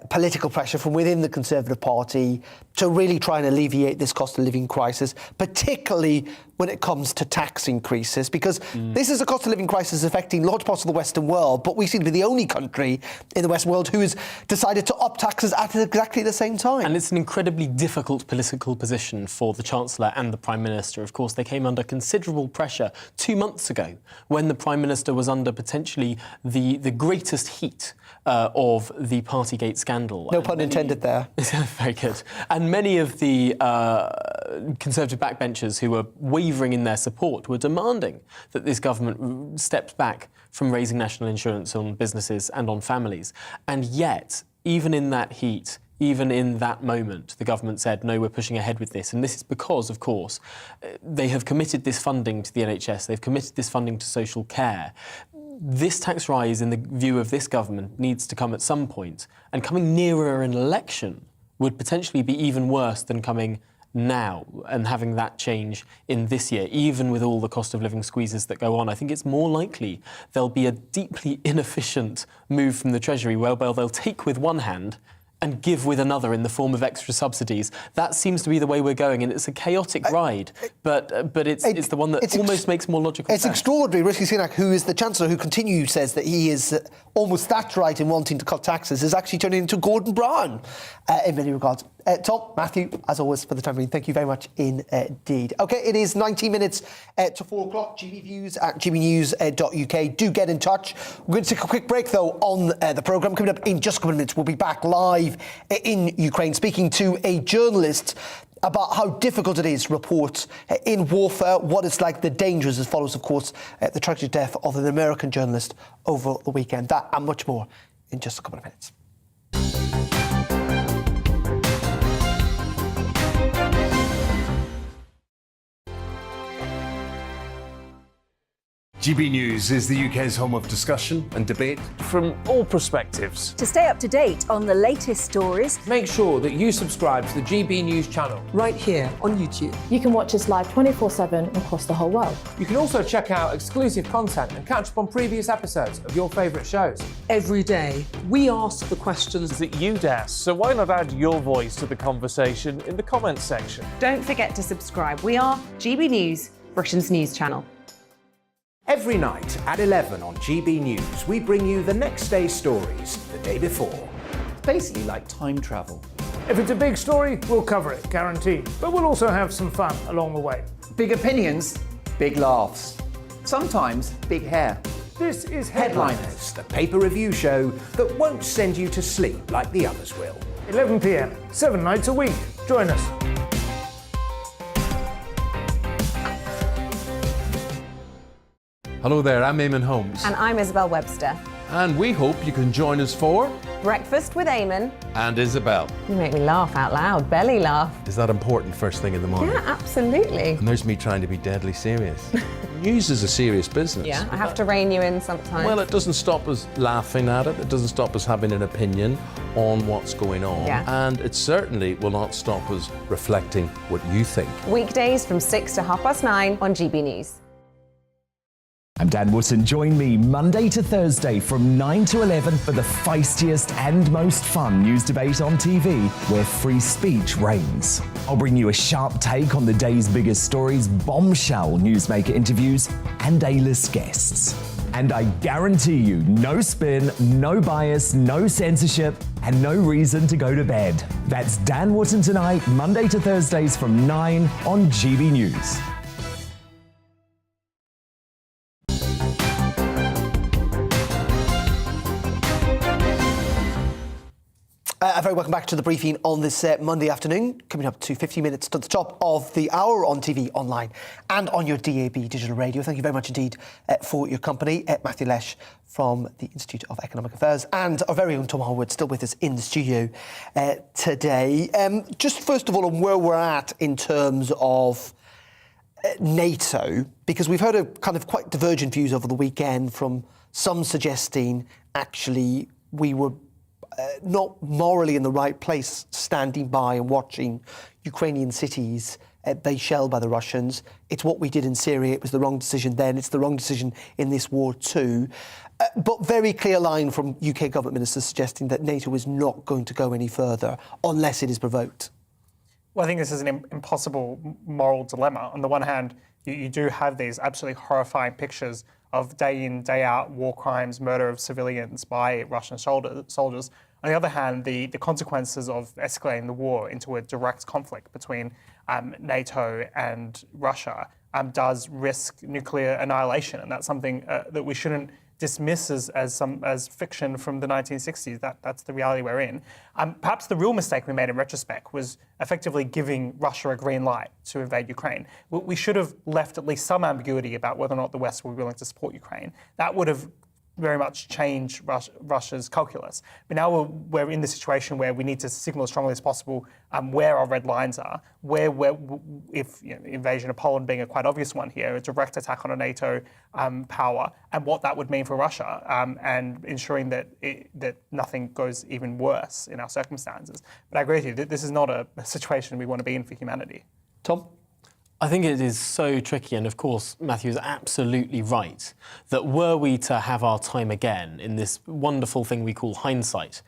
political pressure from within the Conservative Party to really try and alleviate this cost of living crisis, particularly when it comes to tax increases? Because this is a cost of living crisis affecting large parts of the Western world, but we seem to be the only country in the Western world who has decided to up taxes at exactly the same time. And it's an incredibly difficult political position for the Chancellor and the Prime Minister. Of course, they came under considerable pressure 2 months ago when the Prime Minister was under potentially the greatest heat of the Partygate scandal. No pun intended there. Very good. And many of the Conservative backbenchers who were wavering in their support were demanding that this government steps back from raising national insurance on businesses and on families. And yet, even in that heat, even in that moment, the government said, no, we're pushing ahead with this. And this is because, of course, they have committed this funding to the NHS, they've committed this funding to social care. This tax rise, in the view of this government, needs to come at some point, and coming nearer an election would potentially be even worse than coming now and having that change in this year, even with all the cost of living squeezes that go on. I think it's more likely there'll be a deeply inefficient move from the Treasury where they'll take with one hand and give with another in the form of extra subsidies. That seems to be the way we're going, and it's a chaotic ride, but it's the one that almost makes more logical sense. It's extraordinary. Rishi Sunak, who is the Chancellor, who continues says that he is almost that right in wanting to cut taxes, is actually turning into Gordon Brown in many regards. Tom, Matthew, as always, for the time being, thank you very much indeed. OK, it is 19 minutes to 4 o'clock. GBViews at gbnews.uk. Do get in touch. We're going to take a quick break, though, on the programme. Coming up in just a couple of minutes, we'll be back live in Ukraine, speaking to a journalist about how difficult it is to report in warfare, what it's like, the dangers, as follows, of course, the tragic death of an American journalist over the weekend. That and much more in just a couple of minutes. GB News is the UK's home of discussion and debate from all perspectives. To stay up to date on the latest stories, make sure that you subscribe to the GB News channel. Right here on YouTube. You can watch us live 24/7 across the whole world. You can also check out exclusive content and catch up on previous episodes of your favourite shows. Every day, we ask the questions that you'd ask, so why not add your voice to the conversation in the comments section? Don't forget to subscribe. We are GB News, Britain's news channel. Every night at 11 on GB News, we bring you the next day's stories the day before. It's basically like time travel. If it's a big story, we'll cover it, guaranteed. But we'll also have some fun along the way. Big opinions, big laughs. Sometimes big hair. This is Headliners, the paper review show that won't send you to sleep like the others will. 11 p.m, 7 nights a week. Join us. Hello there, I'm Eamon Holmes. And I'm Isabel Webster. And we hope you can join us for Breakfast with Eamon and Isabel. You make me laugh out loud, belly laugh. Is that important first thing in the morning? Yeah, absolutely. And there's me trying to be deadly serious. News is a serious business. Yeah, I have to rein you in sometimes. Well, it doesn't stop us laughing at it. It doesn't stop us having an opinion on what's going on. Yeah. And it certainly will not stop us reflecting what you think. Weekdays from 6 to 9:30 on GB News. I'm Dan Wootton. Join me Monday to Thursday from 9 to 11 for the feistiest and most fun news debate on TV, where free speech reigns. I'll bring you a sharp take on the day's biggest stories, bombshell newsmaker interviews, and A-list guests. And I guarantee you, no spin, no bias, no censorship, and no reason to go to bed. That's Dan Wootton Tonight, Monday to Thursdays from 9 on GB News. Very welcome back to the briefing on this Monday afternoon, coming up to 50 minutes to the top of the hour on TV, online and on your DAB digital radio. Thank you very much indeed for your company. Matthew Lesh from the Institute of Economic Affairs and our very own Tom Harwood still with us in the studio today. Just first of all on where we're at in terms of NATO, because we've heard a kind of quite divergent views over the weekend from some suggesting actually we were not morally in the right place, standing by and watching Ukrainian cities be shelled by the Russians. It's what we did in Syria. It was the wrong decision then. It's the wrong decision in this war too. But very clear line from UK government ministers suggesting that NATO is not going to go any further unless it is provoked. Well, I think this is an impossible moral dilemma. On the one hand, you do have these absolutely horrifying pictures of day in, day out war crimes, murder of civilians by Russian soldiers. On the other hand, the consequences of escalating the war into a direct conflict between NATO and Russia does risk nuclear annihilation, and that's something that we shouldn't dismiss as fiction from the 1960s. That's the reality we're in. Perhaps the real mistake we made in retrospect was effectively giving Russia a green light to invade Ukraine. We should have left at least some ambiguity about whether or not the West were willing to support Ukraine. That would have very much change Russia's calculus. But now we're in the situation where we need to signal as strongly as possible where our red lines are, where if invasion of Poland being a quite obvious one here, a direct attack on a NATO power, and what that would mean for Russia, and ensuring that nothing goes even worse in our circumstances. But I agree with you, this is not a situation we want to be in for humanity. Tom? I think it is so tricky, and of course Matthew is absolutely right, that were we to have our time again in this wonderful thing we call hindsight,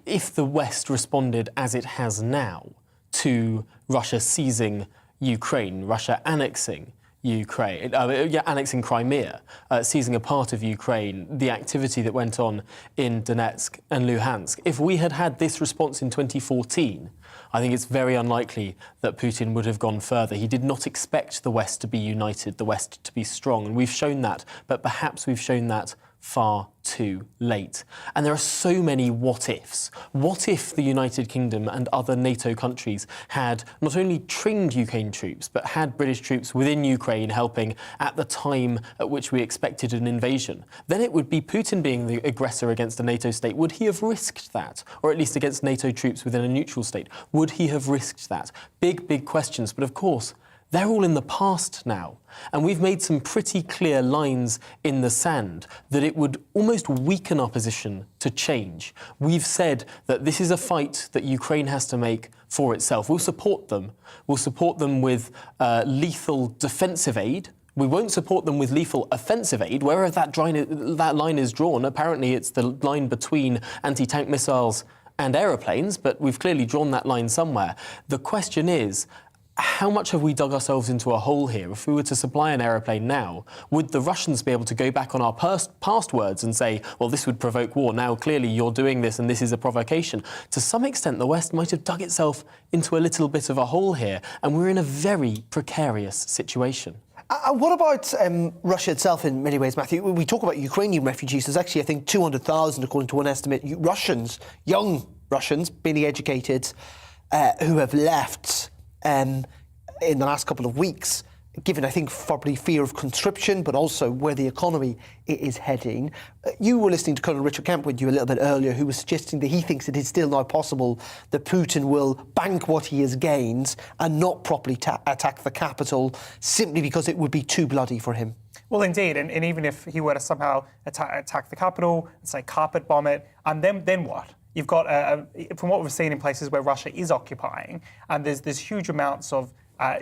if the West responded as it has now to Russia seizing Ukraine, Russia annexing Ukraine, annexing Crimea, seizing a part of Ukraine, the activity that went on in Donetsk and Luhansk. If we had had this response in 2014, I think it's very unlikely that Putin would have gone further. He did not expect the West to be united, the West to be strong, and we've shown that, but perhaps we've shown that far too late. And there are so many what-ifs. What if the United Kingdom and other NATO countries had not only trained Ukraine troops, but had British troops within Ukraine helping at the time at which we expected an invasion? Then it would be Putin being the aggressor against a NATO state. Would he have risked that? Or at least against NATO troops within a neutral state? Would he have risked that? Big, big questions. But of course, they're all in the past now. And we've made some pretty clear lines in the sand that it would almost weaken our position to change. We've said that this is a fight that Ukraine has to make for itself. We'll support them. We'll support them with lethal defensive aid. We won't support them with lethal offensive aid. Wherever that line is drawn, apparently it's the line between anti-tank missiles and aeroplanes, but we've clearly drawn that line somewhere. The question is, how much have we dug ourselves into a hole here? If we were to supply an aeroplane now, would the Russians be able to go back on our past words and say, well, this would provoke war. Now, clearly, you're doing this and this is a provocation. To some extent, the West might have dug itself into a little bit of a hole here, and we're in a very precarious situation. What about Russia itself in many ways, Matthew? When we talk about Ukrainian refugees, there's actually, I think, 200,000, according to one estimate, Russians, young Russians, barely educated, who have left in the last couple of weeks, given, I think, probably fear of conscription, but also where the economy is heading. You were listening to Colonel Richard Kemp with you a little bit earlier, who was suggesting that he thinks it is still now possible that Putin will bank what he has gained and not properly attack the capital simply because it would be too bloody for him. Well, indeed, and even if he were to somehow attack the capital, say carpet bomb it, then what? You've got, from what we've seen in places where Russia is occupying, there's huge amounts of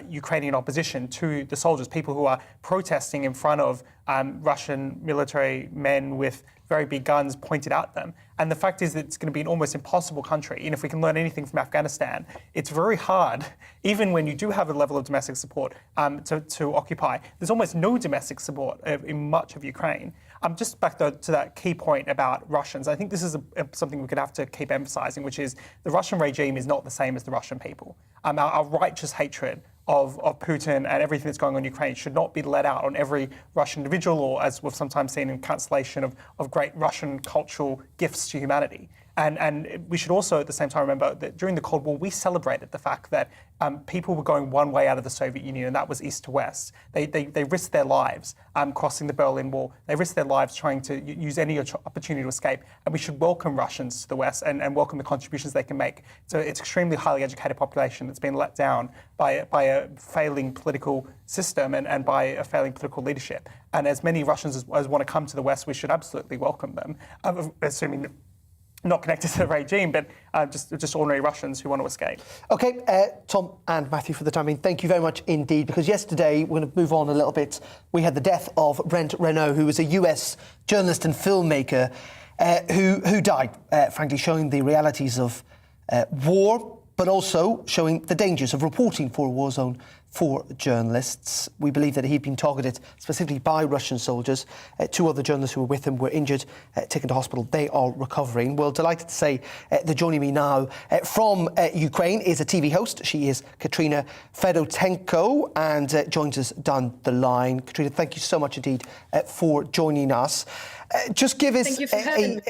Ukrainian opposition to the soldiers, people who are protesting in front of Russian military men with very big guns pointed at them. And the fact is that it's going to be an almost impossible country. And if we can learn anything from Afghanistan, it's very hard, even when you do have a level of domestic support to occupy. There's almost no domestic support in much of Ukraine. Just back to that key point about Russians, I think this is something we're going to have to keep emphasizing, which is the Russian regime is not the same as the Russian people. Our righteous hatred of Putin and everything that's going on in Ukraine should not be let out on every Russian individual, or as we've sometimes seen in cancellation of great Russian cultural gifts to humanity. And we should also at the same time remember that during the Cold War, we celebrated the fact that people were going one way out of the Soviet Union, and that was east to west. They risked their lives crossing the Berlin Wall. They risked their lives trying to use any opportunity to escape. And we should welcome Russians to the West and welcome the contributions they can make. So it's an extremely highly educated population that's been let down by a failing political system and by a failing political leadership. And as many Russians as want to come to the West, we should absolutely welcome them, assuming not connected to the regime, but just ordinary Russians who want to escape. OK, Tom and Matthew, for the time being, thank you very much indeed, because yesterday, we're going to move on a little bit, we had the death of Brent Renaud, who was a US journalist and filmmaker who died, frankly, showing the realities of war, but also showing the dangers of reporting for a war zone for journalists. We believe that he'd been targeted specifically by Russian soldiers. 2 other journalists who were with him were injured, taken to hospital. They are recovering. Well, delighted to say that joining me now from Ukraine is a TV host. She is Katrina Fedotenko and joins us down the line. Katrina, thank you so much indeed for joining us. Just give us Thank you for having me.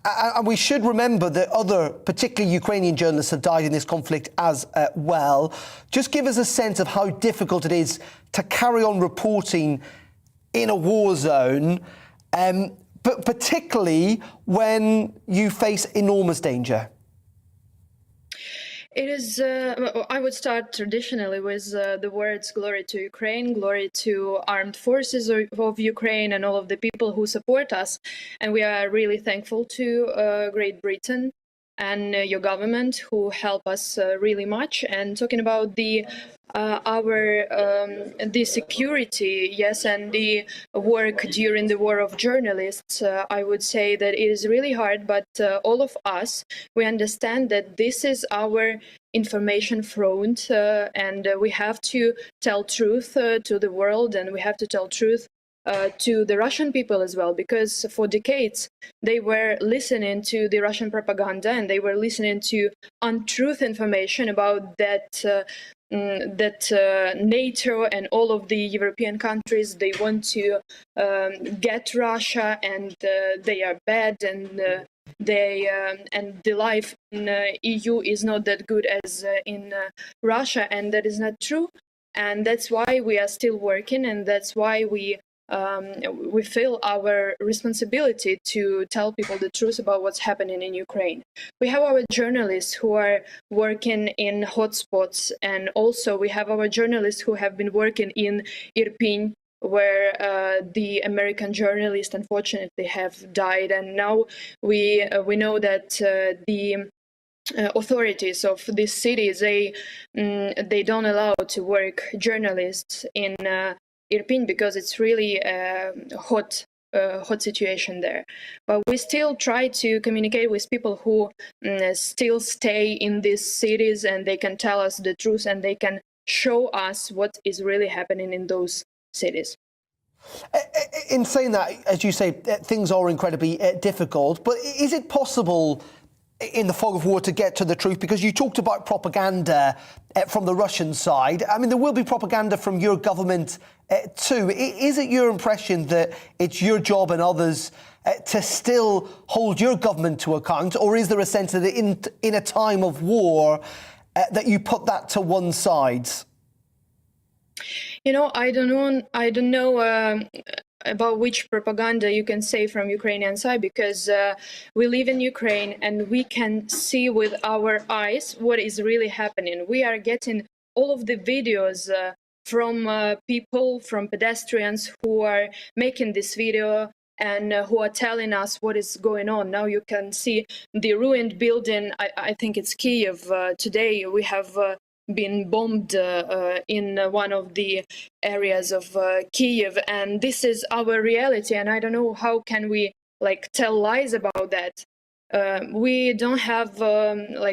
And we should remember that other, particularly Ukrainian journalists, have died in this conflict as well. Just give us a sense of how difficult it is to carry on reporting in a war zone, but particularly when you face enormous danger. It is, I would start traditionally with the words glory to Ukraine, glory to armed forces of Ukraine and all of the people who support us. And we are really thankful to Great Britain and your government who help us really much. And talking about the security, yes, and the work during the war of journalists, I would say that it is really hard, but all of us, we understand that this is our information front, and we have to tell truth to the world, and we have to tell truth to the Russian people as well, because for decades they were listening to the Russian propaganda and they were listening to untruth information about that NATO and all of the European countries, they want to get Russia, and they are bad, and and the life in EU is not that good as in Russia, and that is not true. And that's why we are still working, and that's why we feel our responsibility to tell people the truth about what's happening in Ukraine. We have our journalists who are working in hotspots, and also we have our journalists who have been working in Irpin, where the American journalists unfortunately have died. And now we know that the authorities of these cities, they don't allow to work journalists in Irpin because it's really a hot situation there. But we still try to communicate with people who still stay in these cities, and they can tell us the truth and they can show us what is really happening in those cities. In saying that, as you say, things are incredibly difficult, but is it possible in the fog of war to get to the truth? Because you talked about propaganda from the Russian side. I mean, there will be propaganda from your government too. Is it your impression that it's your job and others to still hold your government to account, or is there a sense that in a time of war that you put that to one side? You know, I don't know about which propaganda you can say from Ukrainian side, because we live in Ukraine and we can see with our eyes what is really happening. We are getting all of the videos from people, from pedestrians who are making this video and who are telling us what is going on. Now you can see the ruined building. I think it's Kyiv. Today we have been bombed in one of the areas of Kiev, and this is our reality. And I don't know how can we tell lies about that. We don't have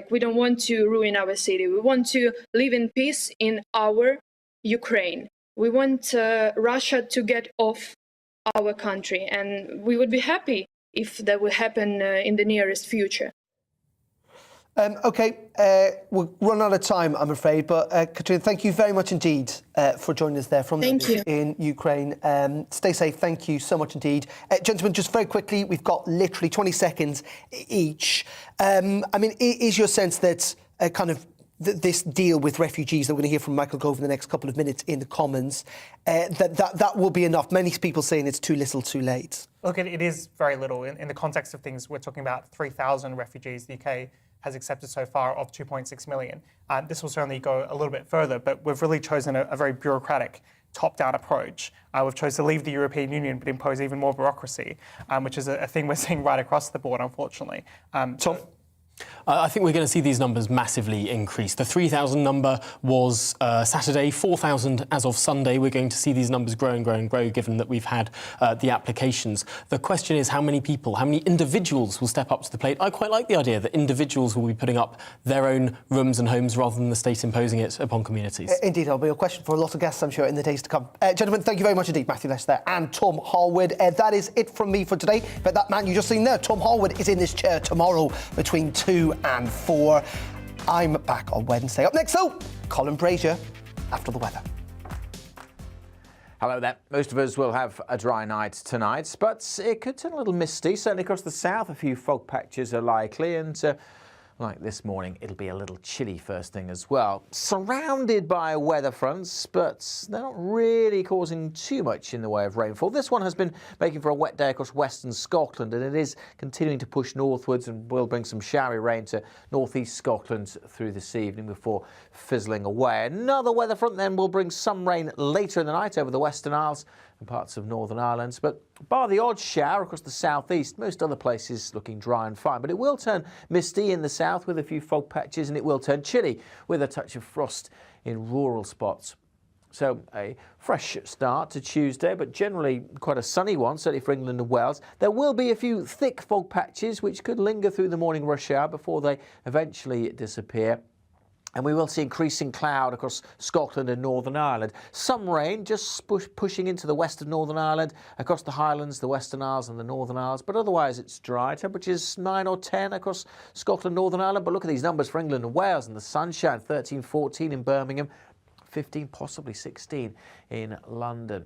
we don't want to ruin our city. We want to live in peace in our Ukraine. We want Russia to get off our country, and we would be happy if that would happen in the nearest future. OK, we're running out of time, I'm afraid, but Katrina, thank you very much indeed for joining us there from in Ukraine. Stay safe, thank you so much indeed. Gentlemen, just very quickly, we've got literally 20 seconds each. I mean, is your sense that this deal with refugees that we're going to hear from Michael Gove in the next couple of minutes in the Commons, that will be enough? Many people saying it's too little, too late. Look, it is very little. In the context of things, we're talking about 3,000 refugees the UK has accepted so far of 2.6 million. This will certainly go a little bit further, but we've really chosen a very bureaucratic, top-down approach. We've chosen to leave the European Union but impose even more bureaucracy, which is a thing we're seeing right across the board, unfortunately. Tom? I think we're going to see these numbers massively increase. The 3,000 number was Saturday, 4,000 as of Sunday. We're going to see these numbers grow and grow and grow, given that we've had the applications. The question is how many people, how many individuals will step up to the plate? I quite like the idea that individuals will be putting up their own rooms and homes rather than the state imposing it upon communities. Indeed, that'll be a question for a lot of guests, I'm sure, in the days to come. Gentlemen, thank you very much indeed, Matthew Lester and Tom Harwood. That is it from me for today. But that man you just seen there, Tom Harwood, is in this chair tomorrow between 2 and 4. I'm back on Wednesday. Up next, though, Colin Brazier after the weather. Hello there. Most of us will have a dry night tonight, but it could turn a little misty. Certainly across the south, a few fog patches are likely, and like this morning, it'll be a little chilly first thing as well. Surrounded by weather fronts, but they're not really causing too much in the way of rainfall. This one has been making for a wet day across western Scotland, and it is continuing to push northwards and will bring some showery rain to northeast Scotland through this evening before fizzling away. Another weather front then will bring some rain later in the night over the Western Isles and parts of Northern Ireland, but bar the odd shower across the southeast, most other places looking dry and fine. But it will turn misty in the south with a few fog patches, and it will turn chilly with a touch of frost in rural spots. So a fresh start to Tuesday, but generally quite a sunny one, certainly for England and Wales. There will be a few thick fog patches which could linger through the morning rush hour before they eventually disappear. And we will see increasing cloud across Scotland and Northern Ireland. Some rain just pushing into the west of Northern Ireland, across the Highlands, the Western Isles and the Northern Isles. But otherwise it's dry. Temperatures 9 or 10 across Scotland, Northern Ireland. But look at these numbers for England and Wales and the sunshine. 13, 14 in Birmingham, 15, possibly 16 in London.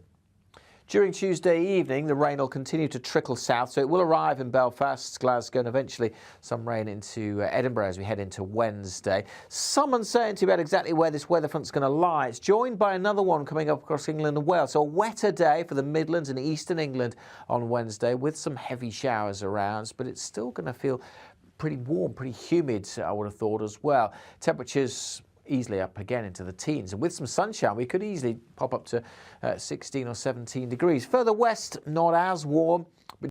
During Tuesday evening, the rain will continue to trickle south, so it will arrive in Belfast, Glasgow, and eventually some rain into Edinburgh as we head into Wednesday. Some uncertainty about exactly where this weather front's going to lie. It's joined by another one coming up across England and Wales, so a wetter day for the Midlands and eastern England on Wednesday with some heavy showers around, but it's still going to feel pretty warm, pretty humid, I would have thought as well. Temperatures easily up again into the teens, and with some sunshine we could easily pop up to 16 or 17 degrees. Further west, not as warm, but